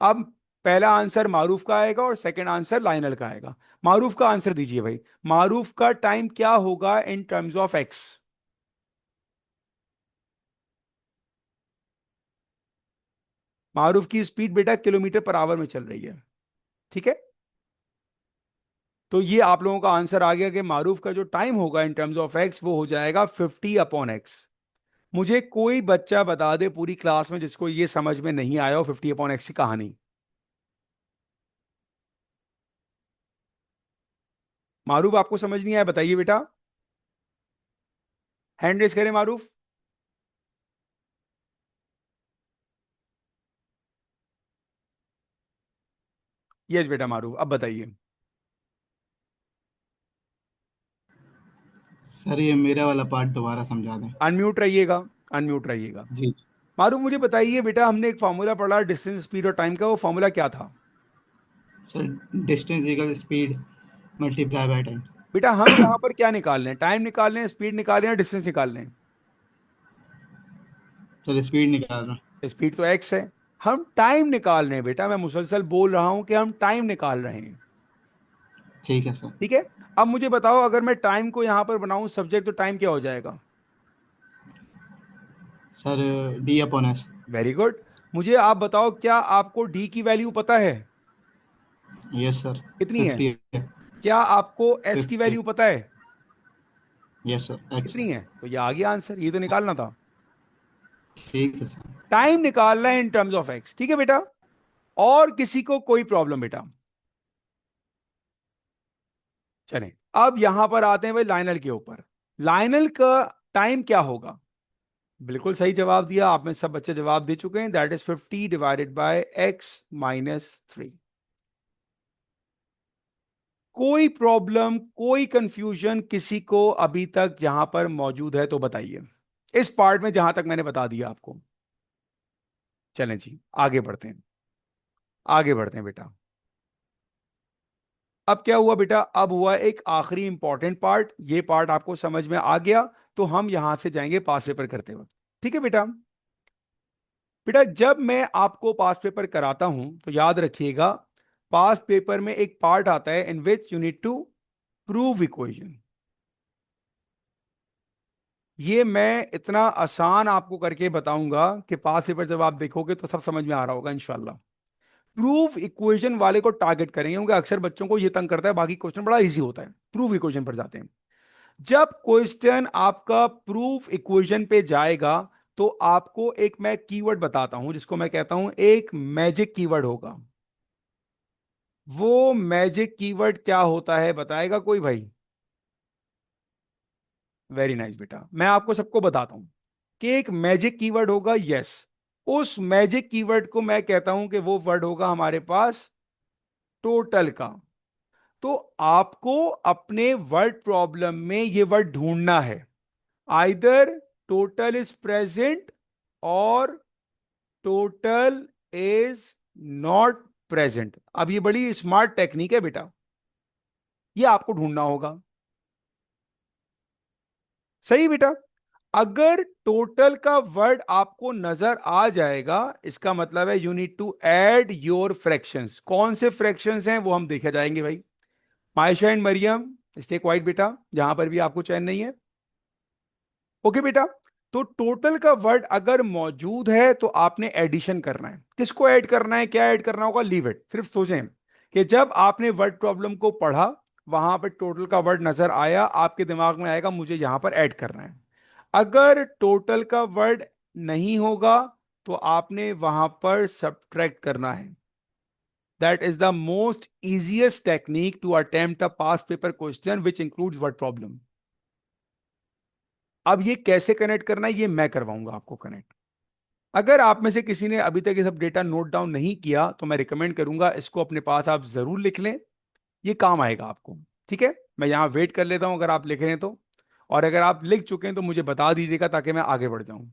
अब पहला आंसर मारूफ का आएगा और सेकंड आंसर लाइनल का आएगा। मारूफ का आंसर दीजिए भाई, मारूफ का टाइम क्या होगा इन टर्म्स ऑफ एक्स। मारूफ की स्पीड बेटा किलोमीटर पर आवर में चल रही है, ठीक है। तो ये आप लोगों का आंसर आ गया कि मारूफ का जो टाइम होगा इन टर्म्स ऑफ एक्स वो हो जाएगा 50/x। मुझे कोई बच्चा बता दे पूरी क्लास में जिसको ये समझ में नहीं आया हो 50/x की कहानी। मारूफ आपको समझ नहीं आया, बताइए बेटा, हैंड रेस करें मारूफ। यस बेटा मारूफ, अब बताइए। सर ये मेरा वाला पार्ट दोबारा समझा दें। अनम्यूट रहिएगा, अनम्यूट रहिएगा। जी मारूफ मुझे बताइए बेटा, हमने एक फॉर्मूला पढ़ा डिस्टेंस स्पीड और टाइम का, वो फॉर्मूला क्या था? Sir, distance equal speed multiply by time. बेटा हम यहां पर क्या निकाल लें, टाइम निकाल लें, स्पीड निकाल लें या डिस्टेंस निकाल लें? सर स्पीड निकाल रहा हूँ। स्पीड तो एक्स है, हम टाइम निकाल रहे हैं बेटा। मैं मुसलसल बोल रहा हूं कि हम टाइम निकाल रहे हैं, ठीक है सर। ठीक है। अब मुझे बताओ, अगर मैं टाइम को यहां पर बनाऊं सब्जेक्ट, तो टाइम क्या हो जाएगा? Sir D upon S. Very good. मुझे आप बताओ, क्या आपको डी की वैल्यू पता है? Yes sir. कितनी है? 50 है। क्या आपको एस की 50। वैल्यू पता है? Yes sir x. कितनी है? तो ये आ गया आंसर, ये तो निकालना था। ठीक है सर। टाइम निकालना है इन टर्म्स ऑफ एक्स, ठीक है बेटा। और किसी को कोई प्रॉब्लम बेटा? चलें, अब यहां पर आते हैं भाई लाइनल के ऊपर। लाइनल का टाइम क्या होगा? बिल्कुल सही जवाब दिया आप में सब बच्चे, जवाब दे चुके हैं, that is 50 divided by x-3। कोई प्रॉब्लम, कोई कंफ्यूजन किसी को अभी तक यहां पर मौजूद है तो बताइए। इस पार्ट में जहां तक मैंने बता दिया आपको। चलें जी, आगे बढ़ते हैं, आगे बढ़ते हैं बेटा। अब क्या हुआ बेटा, अब हुआ एक आखिरी इंपॉर्टेंट पार्ट। ये पार्ट आपको समझ में आ गया तो हम यहां से जाएंगे पास पेपर करते वक्त। ठीक है बेटा। बेटा जब मैं आपको पास पेपर कराता हूं तो याद रखिएगा, पास पेपर में एक पार्ट आता है in which you need to prove equation. ये मैं इतना आसान आपको करके बताऊंगा कि पास पेपर जब आप देखोगे तो सब समझ में आ रहा होगा इंशाल्लाह। प्रूफ इक्वेशन वाले को टारगेट करेंगे क्योंकि अक्सर बच्चों को ये तंग करता है, बाकी क्वेश्चन बड़ा इजी होता है, प्रूफ इक्वेशन पर जाते हैं। जब क्वेश्चन आपका प्रूफ इक्वेशन पे जाएगा तो आपको एक मैं कीवर्ड बताता हूं जिसको मैं कहता हूं एक मैजिक कीवर्ड होगा। वो मैजिक कीवर्ड क्या होता है बताएगा कोई भाई? वेरी नाइस बेटा, मैं आपको सबको बताता हूं कि एक मैजिक कीवर्ड होगा। यस, उस मैजिक कीवर्ड को मैं कहता हूं कि वो वर्ड होगा हमारे पास टोटल का। तो आपको अपने वर्ड प्रॉब्लम में ये वर्ड ढूंढना है, आइदर टोटल इज प्रेजेंट और टोटल इज नॉट प्रेजेंट। अब ये बड़ी स्मार्ट टेक्निक है बेटा, ये आपको ढूंढना होगा। सही बेटा। अगर टोटल का वर्ड आपको नजर आ जाएगा इसका मतलब है you need to add your fractions. कौन से फ्रैक्शंस हैं वो हम देखे जाएंगे भाई। Maisha and Mariyam stay quiet बेटा, जहां पर भी आपको चैन नहीं है। ओके बेटा। तो टोटल का वर्ड अगर मौजूद है तो आपने एडिशन करना है। किसको ऐड करना है, क्या ऐड करना होगा? Leave it. सिर्फ सोचें कि जब आपने वर्ड प्रॉब्लम को पढ़ा, वहां पर टोटल का वर्ड नजर आया, आपके दिमाग में आएगा मुझे यहां पर ऐड करना है। अगर टोटल का वर्ड नहीं होगा तो आपने वहां पर सब्ट्रैक्ट करना है। That is the most easiest technique to attempt a past paper question which includes word problem. अब ये कैसे कनेक्ट करना है ये मैं करवाऊंगा आपको कनेक्ट। अगर आप में से किसी ने अभी तक ये सब डेटा नोट डाउन नहीं किया तो मैं रिकमेंड करूंगा इसको अपने पास आप जरूर लिख लें, ये काम आएगा आपको। ठीक है, मैं यहां वेट कर लेता हूं अगर आप लिख रहे हैं तो, और अगर आप लिख चुके हैं तो मुझे बता दीजिएगा ताकि मैं आगे बढ़ जाऊं।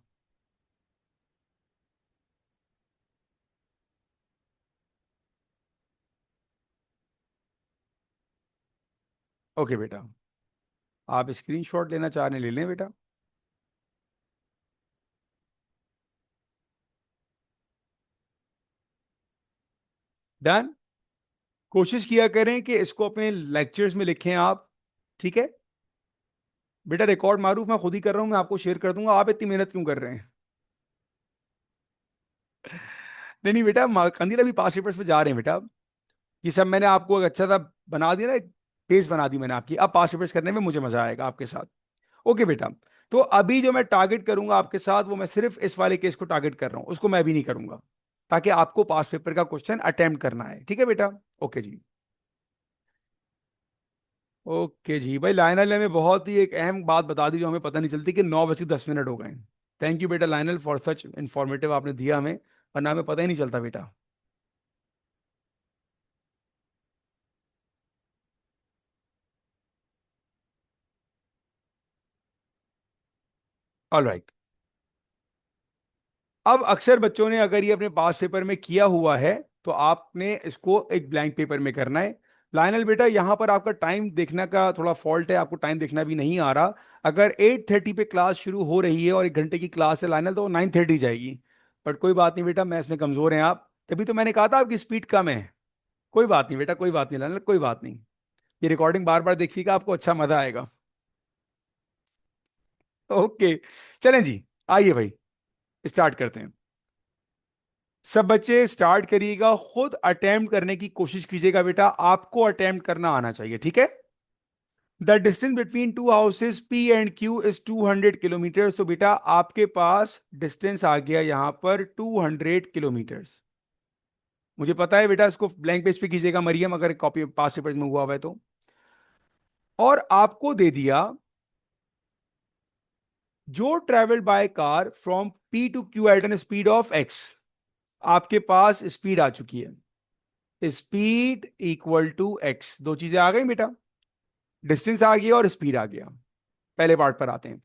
ओके बेटा, आप स्क्रीनशॉट लेना चाह रहे हैं ले लें बेटा। डन। कोशिश किया करें कि इसको अपने लेक्चर्स में लिखें आप। ठीक है बेटा, रिकॉर्ड मारूफ मैं खुद ही कर रहा हूं, मैं आपको शेयर कर दूंगा, आप इतनी मेहनत क्यों कर रहे हैं? नहीं नहीं बेटा, कंदील अभी पास पेपर्स पे जा रहे हैं बेटा। ये सब मैंने आपको एक अच्छा सा बना दिया ना, एक पेज बना दी मैंने आपकी। अब पास पेपर्स करने में मुझे मजा आएगा आपके साथ। ओके बेटा। तो अभी जो मैं टारगेट करूंगा आपके साथ वो मैं सिर्फ इस वाले केस को टारगेट कर रहा हूं, उसको मैं भी नहीं करूंगा, ताकि आपको पास पेपर का क्वेश्चन अटेम्प्ट करना है। ठीक है बेटा। ओके जी। ओके जी भाई, लाइनल ने हमें बहुत ही एक अहम बात बता दी जो हमें पता नहीं चलती कि 9:10 हो गए। थैंक यू बेटा लाइनल फॉर सच इंफॉर्मेटिव आपने दिया हमें, वरना हमें पता ही नहीं चलता बेटा। All right. अब अक्सर बच्चों ने अगर ये अपने पास पेपर में किया हुआ है तो आपने इसको एक ब्लैंक पेपर में करना है। लाइनल बेटा यहां पर आपका टाइम देखने का थोड़ा फॉल्ट है, आपको टाइम देखना भी नहीं आ रहा। अगर 8:30 पे क्लास शुरू हो रही है और 1 घंटे की क्लास है लाइनल, तो 9:30 जाएगी। बट कोई बात नहीं बेटा, मैथ्स में कमजोर हैं आप, तभी तो मैंने कहा था आपकी स्पीड कम है। कोई बात नहीं बेटा, कोई बात नहीं लाइनल, कोई बात नहीं। ये रिकॉर्डिंग बार बार देखिएगा, आपको अच्छा मजा आएगा। ओके, चलें जी, आइए भाई स्टार्ट करते हैं। सब बच्चे स्टार्ट करिएगा, खुद अटेम्प्ट करने की कोशिश कीजिएगा बेटा, आपको अटेम्प्ट करना आना चाहिए। ठीक है। The distance between two houses P and Q is 200 kilometre. तो बेटा आपके पास डिस्टेंस आ गया यहां पर 200 किलोमीटर। मुझे पता है बेटा, इसको ब्लैंक पेज पे कीजिएगा मरियम, अगर कॉपी पास पेपर्स में हुआ हुआ है तो। और आपको दे दिया जो travel by car from P to Q at an speed of X. आपके पास स्पीड आ चुकी है, स्पीड इक्वल टू एक्स। दो चीजें आ गई बेटा, डिस्टेंस आ गया और स्पीड आ गया। पहले पार्ट पर आते हैं।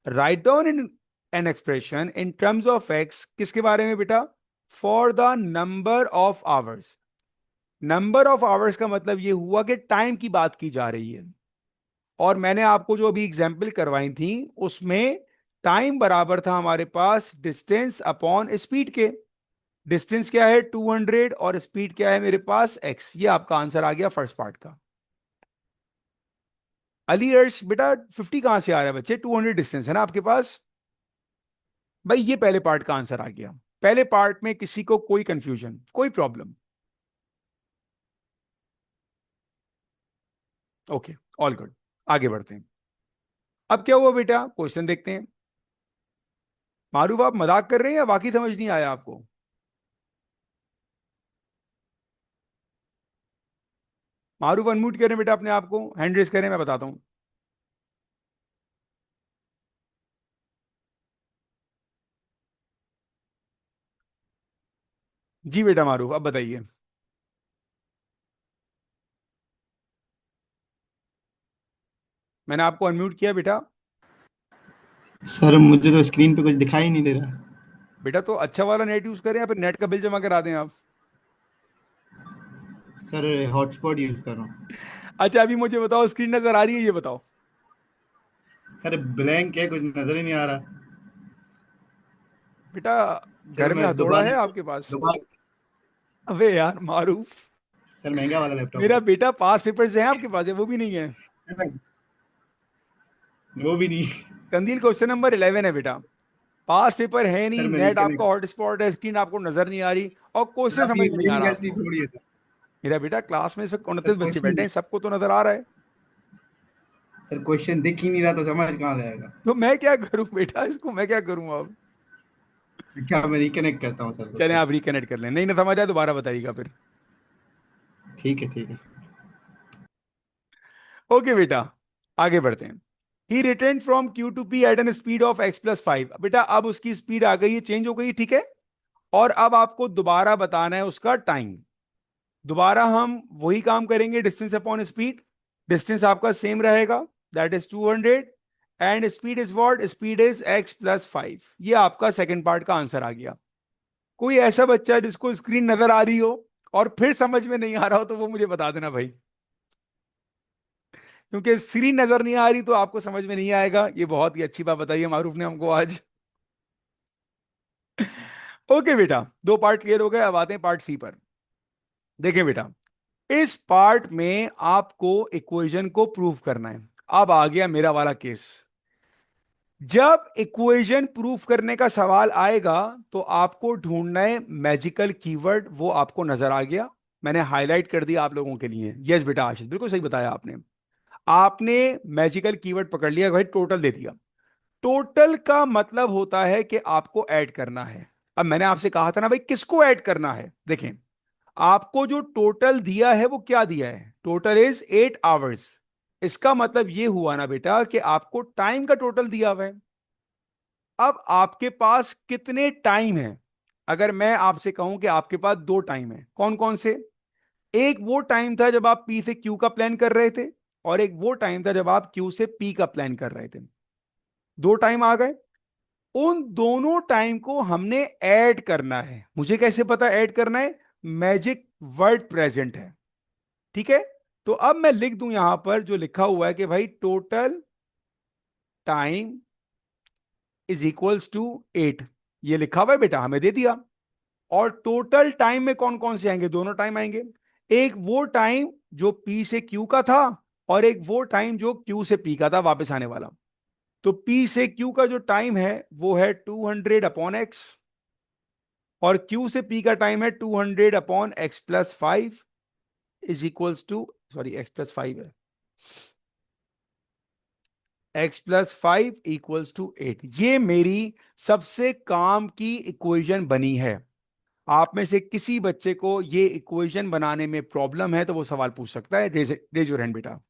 Write down in an expression in terms of x, किसके बारे में बेटा? For the number of hours. Number of hours का मतलब ये हुआ कि टाइम की बात की जा रही है, और मैंने आपको जो अभी एग्जाम्पल करवाई थी उसमें टाइम बराबर था हमारे पास डिस्टेंस अपॉन स्पीड के। डिस्टेंस क्या है 200 और स्पीड क्या है मेरे पास x। ये आपका आंसर आ गया फर्स्ट पार्ट का। अली अर्श बेटा 50 कहां से आ रहा है बच्चे? 200 डिस्टेंस है ना आपके पास भाई। ये पहले पार्ट का आंसर आ गया। पहले पार्ट में किसी को कोई कंफ्यूजन, कोई प्रॉब्लम? Okay, all good. आगे बढ़ते हैं। अब क्या हुआ बेटा, क्वेश्चन देखते हैं। मारूफ आप मजाक कर रहे हैं या बाकी समझ नहीं आया आपको? मारूफ अनम्यूट करें बेटा अपने आप को, हैंड रेस करें, मैं बताता हूं। जी बेटा मारूफ अब बताइए। मैंने आपको अनम्यूट किया बेटा। सर मुझे तो स्क्रीन पे कुछ दिखाई नहीं दे रहा। बेटा तो अच्छा वाला नेट यूज करें या फिर नेट का बिल जमा करा दें आप? सर हॉटस्पॉट यूज कर रहा हूँ। अच्छा अभी मुझे बताओ, स्क्रीन नजर आ रही है ये बताओ? सर ब्लैंक है, कुछ नजर ही नहीं आ रहा। बेटा सर घर में मैं हथौड़ा है दोबारा आपके पास? दोबारा अबे यार मारूफ, सर महंगा वाला लैपटॉप मेरा बेटा पास पेपर्स हैं आपके पास है, वो भी नहीं है। है। वो भी नहीं। कंदील क्वेश्चन नंबर 11 है बेटा। पास पेपर है नहीं, सर मैं नेट आपका रिकनेक्ट। हॉटस्पॉट है, स्क्रीन आपको नजर नहीं आ रही, और सर क्वेश्चन आपकी समझ में नहीं आ मेरी रहा गलती आपको। थोड़ी है सर। मेरा बेटा क्लास में इस वक्त सर 29 बच्चे बैठे क्वेश्चन हैं, सबको तो नजर आ रहा है। सर क्वेश्चन दिख ही नहीं रहा तो समझ कहाँ जाएगा। तो मैं क्या करूं बेटा, इसको मैं क्या करूं अब? क्या मैं रिकनेक्ट करता हूँ सर चलें को। आप रिकनेक्ट कर लें, नहीं ना समझ आए दोबारा बताइएगा फिर। ठीक है सर। ओके बेटा, आगे बढ़ते हैं। He return from Q to P at an speed of x+5। बेटा अब उसकी स्पीड आ गई है, चेंज हो गई है, ठीक है। और अब आपको दोबारा बताना है उसका टाइम। दोबारा हम वही काम करेंगे, डिस्टेंस अपॉन स्पीड। डिस्टेंस आपका सेम रहेगा, that is 200, and speed is what? Speed is x+5। ये आपका सेकंड पार्ट का आंसर आ गया। कोई ऐसा बच्चा जिसको स्क्रीन नजर आ रही हो और फिर समझ में नहीं आ रहा हो तो वो मुझे बता देना भाई, क्योंकि स्क्रीन नजर नहीं आ रही तो आपको समझ में नहीं आएगा। ये बहुत ही अच्छी बात बताई है मारूफ ने हमको आज। ओके बेटा, दो पार्ट क्लियर हो गए, अब आते हैं पार्ट सी पर। देखें बेटा, इस पार्ट में आपको इक्वेशन को प्रूव करना है। अब आ गया मेरा वाला केस। जब इक्वेशन प्रूफ करने का सवाल आएगा तो आपको ढूंढना है मैजिकल कीवर्ड, वो आपको नजर आ गया, मैंने हाईलाइट कर दिया आप लोगों के लिए। यस बेटा आशीष, बिल्कुल सही बताया आपने। आपने मैजिकल कीवर्ड पकड़ लिया भाई, टोटल दे दिया। टोटल का मतलब होता है कि आपको ऐड करना है। अब मैंने आपसे कहा था ना भाई किसको ऐड करना है, देखें आपको जो टोटल दिया है वो क्या दिया है, टोटल इज 8 आवर्स। इसका मतलब ये हुआ ना बेटा कि आपको टाइम का टोटल दिया हुआ है। अब आपके पास कितने टाइम है? अगर मैं आपसे कहूं कि आपके पास दो टाइम है, कौन कौन से? एक वो टाइम था जब आप पी से क्यू का प्लान कर रहे थे, और एक वो टाइम था जब आप क्यू से पी का प्लान कर रहे थे। दो टाइम आ गए। उन दोनों टाइम को हमने ऐड करना है। मुझे कैसे पता ऐड करना है? मैजिक वर्ड प्रेजेंट है, ठीक है। तो अब मैं लिख दूं यहां पर जो लिखा हुआ है कि भाई total time is equals to 8। ये लिखा हुआ है बेटा, हमें दे दिया। और टोटल टाइम में कौन कौन से आएंगे? दोनों टाइम आएंगे। एक वो टाइम जो पी से क्यू का था, और एक वो टाइम जो क्यू से पी का था वापस आने वाला। तो पी से क्यू का जो टाइम है वो है 200/x, और क्यू से पी का टाइम है 200/x+5 is equals to, sorry x+5 है, x+5 इक्वल्स टू 8। ये मेरी सबसे काम की इक्वेशन बनी है। आप में से किसी बच्चे को ये इक्वेशन बनाने में प्रॉब्लम है तो वो सवाल पूछ सकता है, रेज योर हैंड बेटा।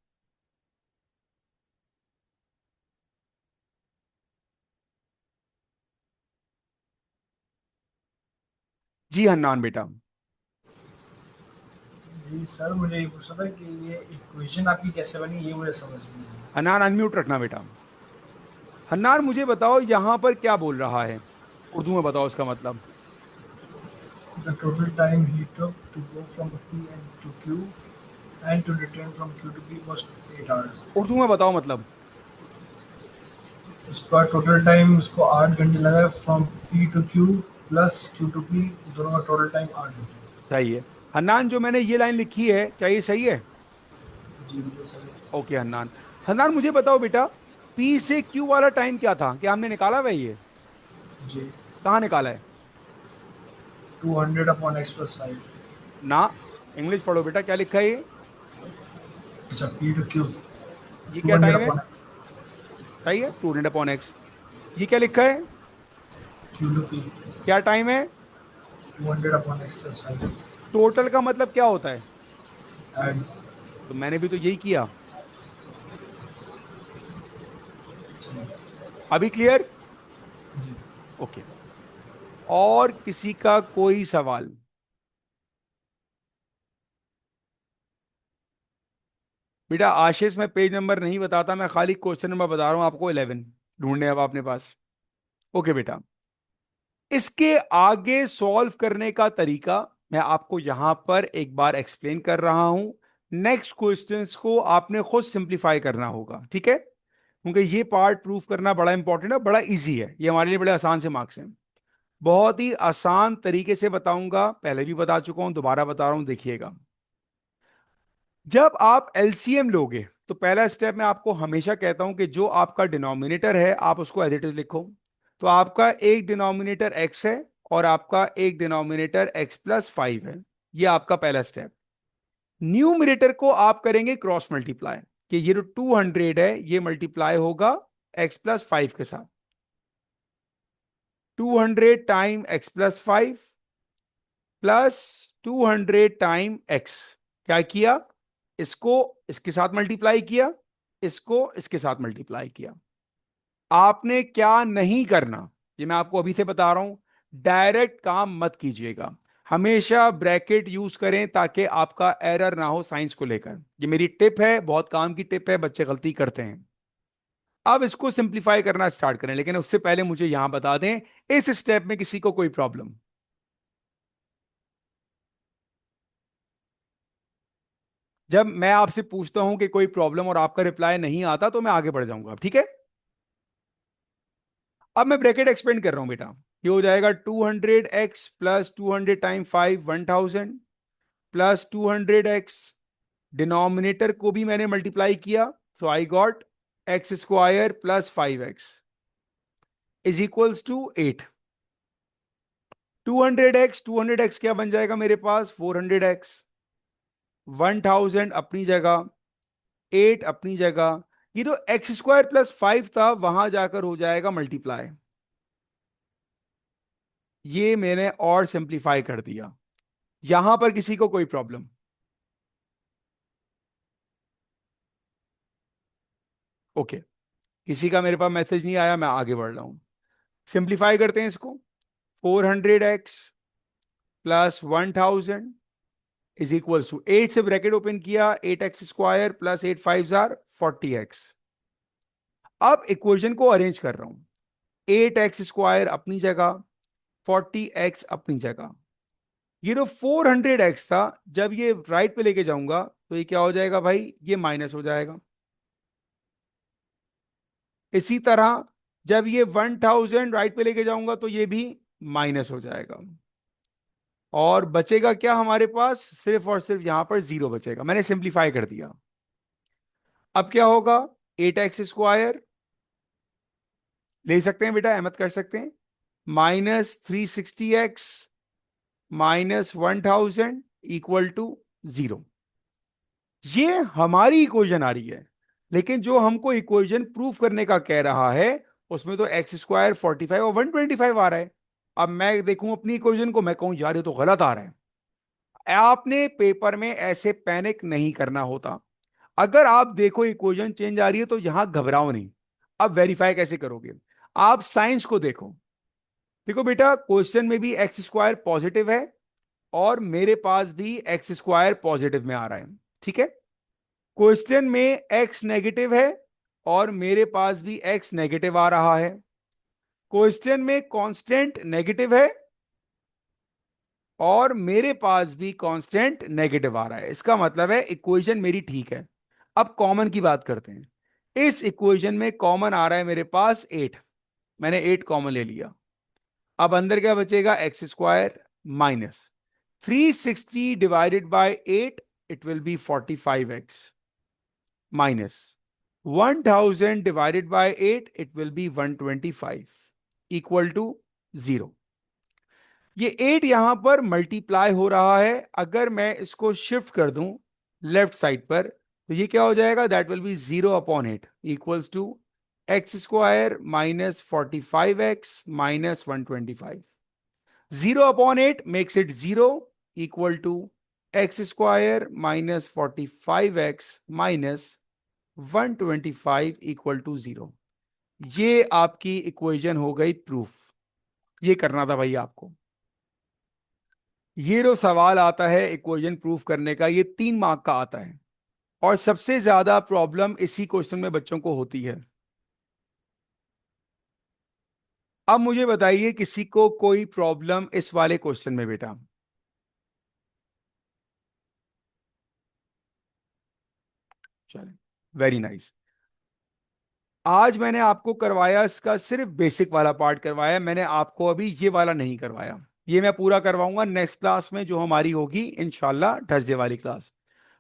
जी हन्नान बेटा। जी सर, मुझे ये पूछना था कि ये इक्वेशन आपकी कैसे बनी, ये मुझे समझ में नहीं आई। हन्नान अनम्यूट रखना बेटा। हन्नान मुझे बताओ यहां पर क्या बोल रहा है, उर्दू में बताओ उसका मतलब। The total time he took to go from P and to Q and to return from Q to P was 8 hours. Urdu में बताओ मतलब। उसका टोटल टाइम उसको 8 घंटे लगा from P to Q plus Q to P, दोनों का total time 8 घंटे। सही है हन्नान, जो मैंने ये लाइन लिखी है क्या ये सही है? जी बिल्कुल सही। ओके हन्नान। हन्नान मुझे बताओ बेटा, पी से क्यू वाला टाइम क्या था, क्या हमने निकाला हुआ है ये? जी कहाँ निकाला है? 200 अपॉन x प्लस 5। ना, इंग्लिश पढ़ो बेटा, क्या लिखा है ये? अच्छा P टू Q ये टू क्या हंड्रेड टाइम है? अपॉन x, सही है, 200/x। ये क्या लिखा है? Q टू P क्या टाइम है? 200 अपॉन x प्लस 5। टोटल का मतलब क्या होता है? एंड तो मैंने भी तो यही किया। अभी क्लियर? जी ओके। और किसी का कोई सवाल? बेटा आशीष, मैं पेज नंबर नहीं बताता, मैं खाली क्वेश्चन नंबर बता रहा हूं आपको, 11 ढूंढने अब अपने पास। ओके बेटा, इसके आगे सॉल्व करने का तरीका मैं आपको यहां पर एक बार एक्सप्लेन कर रहा हूं। नेक्स्ट क्वेश्चंस को आपने खुद सिंप्लीफाई करना होगा, ठीक है? क्योंकि ये पार्ट प्रूफ करना बड़ा इंपॉर्टेंट है, बड़ा इजी है, ये हमारे लिए बड़े आसान से मार्क्स हैं। बहुत ही आसान तरीके से बताऊंगा, पहले भी बता चुका हूं, दोबारा बता रहा हूं, देखिएगा। जब आप एलसीएम लोगे तो पहला स्टेप मैं आपको हमेशा कहता हूं कि जो आपका डिनोमिनेटर है आप उसको एज इट इज लिखो। तो आपका एक डिनोमिनेटर एक्स है और आपका एक डिनोमिनेटर एक्स प्लस 5 है। ये आपका पहला स्टेप। न्यूमरेटर को आप करेंगे क्रॉस मल्टीप्लाई, कि ये जो 200 है ये मल्टीप्लाई होगा एक्स प्लस 5 के साथ। 200 time x plus 5 plus 200 time x. क्या किया? इसको इसके साथ मल्टीप्लाई किया, इसको इसके साथ मल्टीप्लाई किया। आपने क्या नहीं करना, ये मैं आपको अभी से बता रहा हूं, डायरेक्ट काम मत कीजिएगा, हमेशा ब्रैकेट यूज करें ताकि आपका एरर ना हो साइंस को लेकर। ये मेरी टिप है, बहुत काम की टिप है, बच्चे गलती करते हैं। अब इसको सिंप्लीफाई करना स्टार्ट करें, लेकिन उससे पहले मुझे यहां बता दें, इस स्टेप में किसी को कोई प्रॉब्लम? जब मैं आपसे पूछता हूं कि कोई प्रॉब्लम और आपका रिप्लाई नहीं आता तो मैं आगे बढ़ जाऊंगा, ठीक है? अब मैं ब्रैकेट एक्सपेंड कर रहा हूं बेटा। ये हो जाएगा 200x plus 200 time 5 1000 plus 200x। Denominator को भी मैंने मल्टीप्लाई किया, so I got X square plus 5x is equals to 8। 200x क्या बन जाएगा मेरे पास? 400x। 1000 अपनी जगह, 8 अपनी जगह। ये जो एक्स स्क्वायर प्लस 5 था वहां जाकर हो जाएगा मल्टीप्लाई। ये मैंने और सिंप्लीफाई कर दिया। यहां पर किसी को कोई प्रॉब्लम? ओके, किसी का मेरे पास मैसेज नहीं आया, मैं आगे बढ़ रहा हूं। सिंप्लीफाई करते हैं इसको। 400x plus 1000 is equal to 8 से ब्रैकेट ओपन किया, 8x square plus 8 5 jar 40x। अब इक्वेशन को अरेंज कर रहा हूं। 8x स्क्वायर अपनी जगह, 40x अपनी जगह। ये जो 400x था, जब ये राइट पे लेके जाऊंगा तो ये क्या हो जाएगा भाई? ये माइनस हो जाएगा। इसी तरह जब ये 1000 राइट पे लेके जाऊंगा तो ये भी माइनस हो जाएगा। और बचेगा क्या हमारे पास? सिर्फ और सिर्फ यहां पर जीरो बचेगा। मैंने सिंप्लीफाई कर दिया। अब क्या होगा? 8x स्क्वायर ले सकते हैं बेटा, अहमद कर सकते हैं, minus 360x minus 1000 equal to 0। ये हमारी इक्वेशन आ रही है, लेकिन जो हमको इक्वेशन प्रूफ करने का कह रहा है उसमें तो एक्स स्क्वायर 45 और 125 आ रहा है। अब मैं देखूं अपनी इक्वेशन को, मैं कहूं यार ये तो गलत आ रहा है। आपने पेपर में ऐसे पैनिक नहीं करना होता। अगर आप देखो इक्वेशन चेंज आ रही है तो यहां घबराओ नहीं। अब वेरीफाई कैसे करोगे? आप साइंस को देखो। देखो बेटा, क्वेश्चन में भी एक्स स्क्वायर पॉजिटिव है और मेरे पास भी एक्स स्क्वायर पॉजिटिव में आ रहा है, ठीक है? क्वेश्चन में एक्स नेगेटिव है और मेरे पास भी x नेगेटिव आ रहा है। क्वेश्चन में कांस्टेंट नेगेटिव है और मेरे पास भी कांस्टेंट नेगेटिव आ रहा है। इसका मतलब है इक्वेशन मेरी ठीक है। अब कॉमन की बात करते हैं। इस इक्वेशन में कॉमन आ रहा है मेरे पास 8। मैंने 8 कॉमन ले लिया। अब अंदर क्या बचेगा? X square minus 360 divided by 8, it will be 45x minus 1000 divided by 8, it will be 125 equal to 0। ये 8 यहां पर मल्टीप्लाई हो रहा है। अगर मैं इसको शिफ्ट कर दूं लेफ्ट साइड पर तो ये क्या हो जाएगा? That will be 0/8 equals to X square minus 45x minus 125। 0/8 makes it 0 equal to x square minus 45x minus 125 equal to 0। ये आपकी इक्वेशन हो गई प्रूफ। ये करना था भाई आपको। ये जो सवाल आता है इक्वेशन प्रूफ करने का, ये 3 मार्क का आता है और सबसे ज्यादा प्रॉब्लम इसी क्वेश्चन में बच्चों को होती है। अब मुझे बताइए किसी को कोई प्रॉब्लम इस वाले क्वेश्चन में बेटा? चले, वेरी नाइस। आज मैंने आपको करवाया इसका सिर्फ बेसिक वाला पार्ट करवाया। मैंने आपको अभी ये वाला नहीं करवाया। ये मैं पूरा करवाऊंगा नेक्स्ट क्लास में जो हमारी होगी इंशाल्लाह थर्सडे वाली क्लास।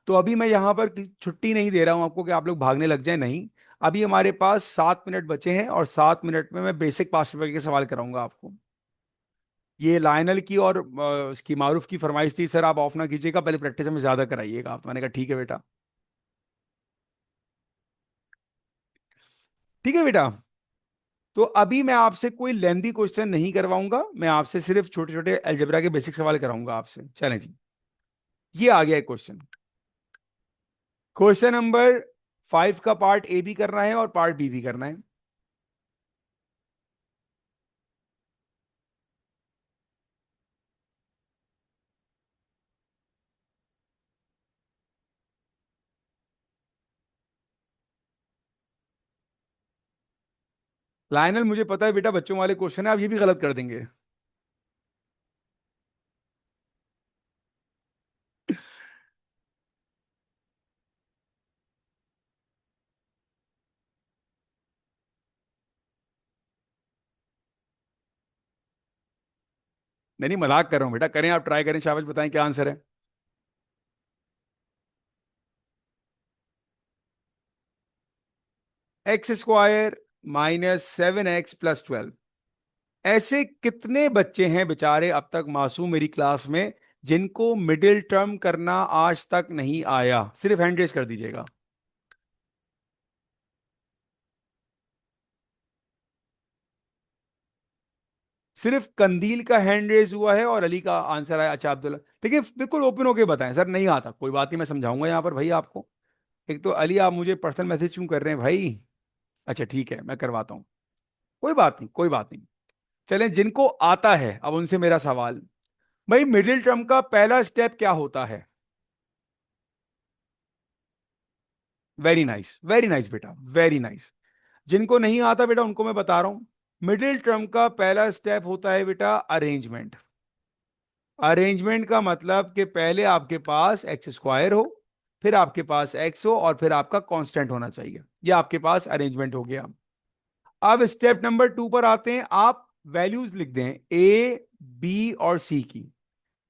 तो अभी मैं यहां पर छुट्टी नहीं दे रहा हूं आपको कि आप लोग भागने लग जाए, नहीं। अभी हमारे पास 7 मिनट बचे हैं और 7 मिनट में मैं बेसिक पास्ट पेपर के सवाल कराऊंगा आपको। ये लायनल की और उसकी मारूफ की फरमाइश थी, सर आप ऑफ ना कीजिएगा, पहले प्रैक्टिस में ज्यादा कराइएगा आप। तो मैंने कहा ठीक है बेटा, ठीक है बेटा। तो अभी मैं आपसे कोई लेंदी क्वेश्चन नहीं करवाऊंगा, मैं आपसे सिर्फ छोटे छोटे अलजेब्रा के बेसिक सवाल कराऊंगा आपसे। चलें जी, ये आ गया क्वेश्चन। क्वेश्चन नंबर 5 का पार्ट ए भी करना है और पार्ट बी भी करना है। लाइनल मुझे पता है बेटा बच्चों वाले क्वेश्चन है, आप ये भी गलत कर देंगे। नहीं नहीं, मजाक कर रहा हूं बेटा, करें आप, ट्राई करें, शाबाश, बताएं क्या आंसर है। X square minus 7x+12। ऐसे कितने बच्चे हैं बेचारे अब तक मासूम मेरी क्लास में जिनको मिडिल टर्म करना आज तक नहीं आया? सिर्फ हैंड रेज कर दीजिएगा। सिर्फ कंदील का हैंड रेज हुआ है और अली का आंसर आया। अच्छा अब्दुल्ला, देखिए बिल्कुल ओपन होके बताएं, सर नहीं आता कोई बात नहीं, मैं समझाऊंगा यहां पर भाई आपको। एक तो अली आप मुझे पर्सनल मैसेज क्यों कर रहे हैं भाई? अच्छा ठीक है, मैं करवाता हूं, कोई बात नहीं, कोई बात नहीं। चलें, जिनको आता है अब उनसे मेरा सवाल, भाई मिडिल टर्म का पहला स्टेप क्या होता है? वेरी नाइस, वेरी नाइस बेटा, वेरी नाइस। जिनको नहीं आता बेटा उनको मैं बता रहा हूं। मिडिल टर्म का पहला स्टेप होता है बेटा अरेंजमेंट। अरेंजमेंट का मतलब कि पहले आपके पास एक्स स्क्वायर हो, फिर आपके पास एक्स हो और फिर आपका कांस्टेंट होना चाहिए। ये आपके पास अरेंजमेंट हो गया। अब स्टेप नंबर 2 पर आते हैं। आप वैल्यूज लिख दें ए, बी और सी की।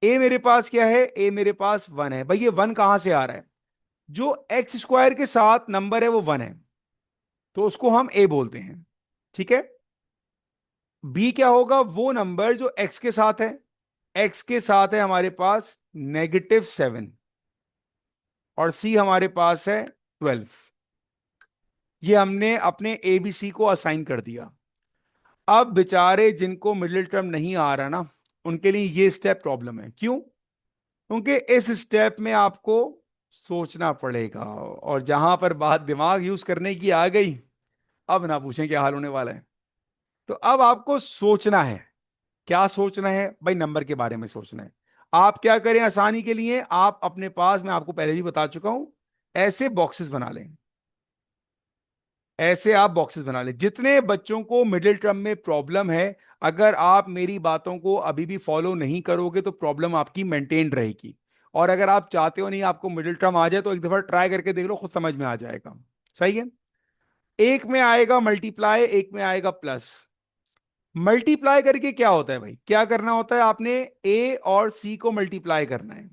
ए मेरे पास क्या है? ए मेरे पास 1 है। भाई ये 1 कहां से आ रहा है? जो एक्स स्क्वायर के साथ नंबर है वो 1 है, तो उसको हम ए बोलते हैं, ठीक है। बी क्या होगा? वो नंबर जो एक्स के साथ है। एक्स के साथ है हमारे पास -7 और सी हमारे पास है 12। ये हमने अपने ए बी सी को असाइन कर दिया। अब बेचारे जिनको मिडिल टर्म नहीं आ रहा ना, उनके लिए ये स्टेप प्रॉब्लम है। क्यों? क्योंकि इस स्टेप में आपको सोचना पड़ेगा और जहां पर बात दिमाग यूज करने की आ गई, अब ना पूछें क्या हाल होने वाला है। तो अब आपको सोचना है। क्या सोचना है भाई? नंबर के बारे में सोचना है। आप क्या करें आसानी के लिए, आप अपने पास, मैं आपको पहले भी बता चुका हूं, ऐसे बॉक्सेस बना लें। ऐसे आप बॉक्सेस बना ले। जितने बच्चों को मिडिल टर्म में प्रॉब्लम है, अगर आप मेरी बातों को अभी भी फॉलो नहीं करोगे तो प्रॉब्लम आपकी मेंटेन रहेगी। और अगर आप चाहते हो नहीं आपको मिडिल टर्म आ जाए तो एक दफा ट्राई करके देख लो, खुद समझ में आ जाएगा। सही है। एक में आएगा मल्टीप्लाई, एक में आएगा प्लस। मल्टीप्लाई करके क्या होता है भाई, क्या करना होता है, आपने ए और सी को मल्टीप्लाई करना है।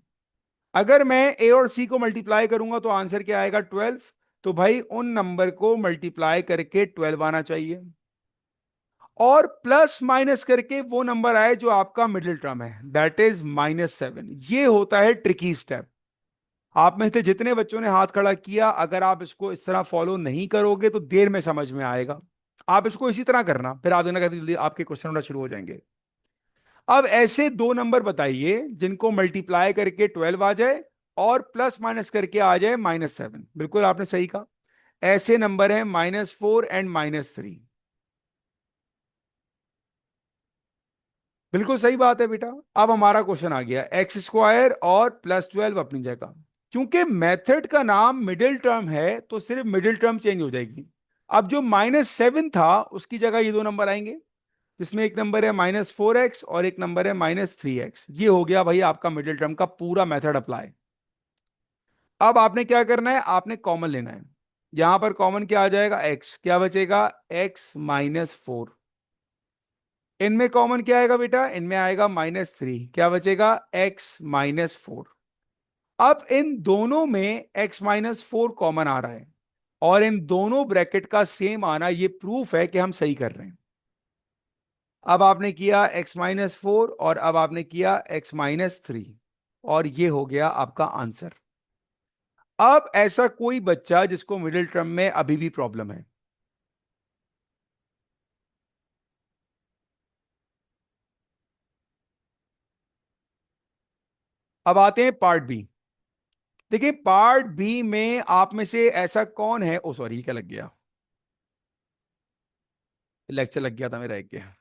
अगर मैं ए और सी को मल्टीप्लाई करूंगा तो आंसर क्या आएगा, 12। तो भाई उन नंबर को मल्टीप्लाई करके 12 आना चाहिए, और प्लस माइनस करके वो नंबर आए जो आपका मिडिल टर्म है, दैट इज -7। ये होता है ट्रिकी स्टेप। आप में से जितने बच्चों ने हाथ खड़ा किया, अगर आप इसको इस तरह फॉलो नहीं करोगे तो देर में समझ में आएगा। आप इसको इसी तरह करना, फिर आप देखना कहते जल्दी आपके क्वेश्चन होना शुरू हो जाएंगे। अब ऐसे दो नंबर बताइए जिनको मल्टीप्लाई करके 12 आ जाए और प्लस माइनस करके आ जाए -7। बिल्कुल आपने सही कहा, ऐसे नंबर हैं -4 एंड -3। बिल्कुल सही बात है बेटा। अब हमारा क्वेश्चन आ गया, x² और +12 अपनी जगह। क्योंकि मेथड का नाम मिडिल टर्म है तो सिर्फ मिडिल टर्म चेंज हो जाएगी। अब जो -7 था उसकी जगह ये दो नंबर आएंगे, जिसमें एक नंबर है -4x और एक नंबर है -3x। ये हो गया भाई आपका मिडिल टर्म का पूरा मेथड अप्लाई। अब आपने क्या करना है, आपने कॉमन लेना है। यहां पर कॉमन क्या आ जाएगा, x, क्या बचेगा, x-4। इनमें कॉमन क्या आएगा बेटा, इनमें आएगा -3, क्या बचेगा, x-4। अब इन दोनों में x-4 कॉमन आ रहा है, और इन दोनों ब्रैकेट का सेम आना ये प्रूफ है कि हम सही कर रहे हैं। अब आपने किया x-4 और अब आपने किया x-3, और ये हो गया आपका आंसर। अब ऐसा कोई बच्चा जिसको मिडिल टर्म में अभी भी प्रॉब्लम है, अब आते हैं पार्ट बी। देखिए पार्ट बी में आप में से ऐसा कौन है, ओ सॉरी क्या लग गया, लेक्चर लग गया था मेरा एक गया।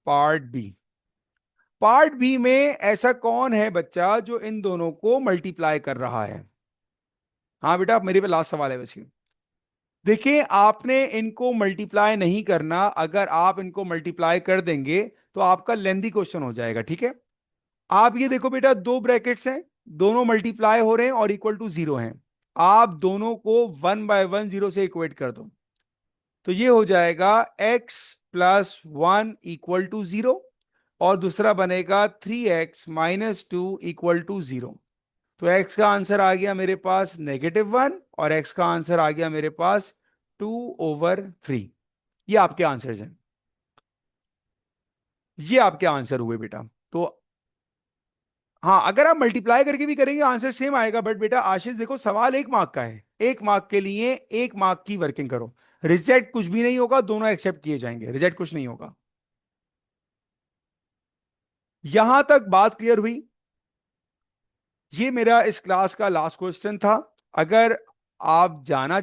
पार्ट बी, पार्ट बी में ऐसा कौन है बच्चा जो इन दोनों को मल्टीप्लाई कर रहा है। हाँ बेटा, अब मेरे पे लास्ट सवाल है बच्चे। देखिए आपने इनको मल्टीप्लाई नहीं करना, अगर आप इनको मल्टीप्लाई कर देंगे तो आपका लेंदी क्वेश्चन हो जाएगा, ठीक है। आप ये देखो बेटा, दो ब्रैकेट्स हैं, दोनों मल्टीप्लाई हो रहे हैं और इक्वल टू 0 हैं। आप दोनों को 1/1 0 से इक्वेट कर दो, तो ये हो जाएगा x+1 = 0, और दूसरा बनेगा 3x-2 = 0। तो x का आंसर आ गया मेरे पास -1 और x का आंसर आ गया मेरे पास 2/3। ये आपके आंसर हैं, ये आपके आंसर हुए बेटा। तो हाँ, अगर आप मल्टीप्लाई करके भी करेंगे आंसर सेम आएगा, बट बेटा आशीष देखो सवाल 1 मार्क का है, 1 मार्क के लिए 1 मार्क की वर्किंग करो। रिजेक्ट कुछ भी नहीं होगा, दोनों एक्सेप्ट किए जाएंगे, रिजेक्ट कुछ नहीं होगा। यहां तक बात क्लियर हुई। ये मेरा इस क्लास का लास्ट क्वेश्चन था। अगर आप जाना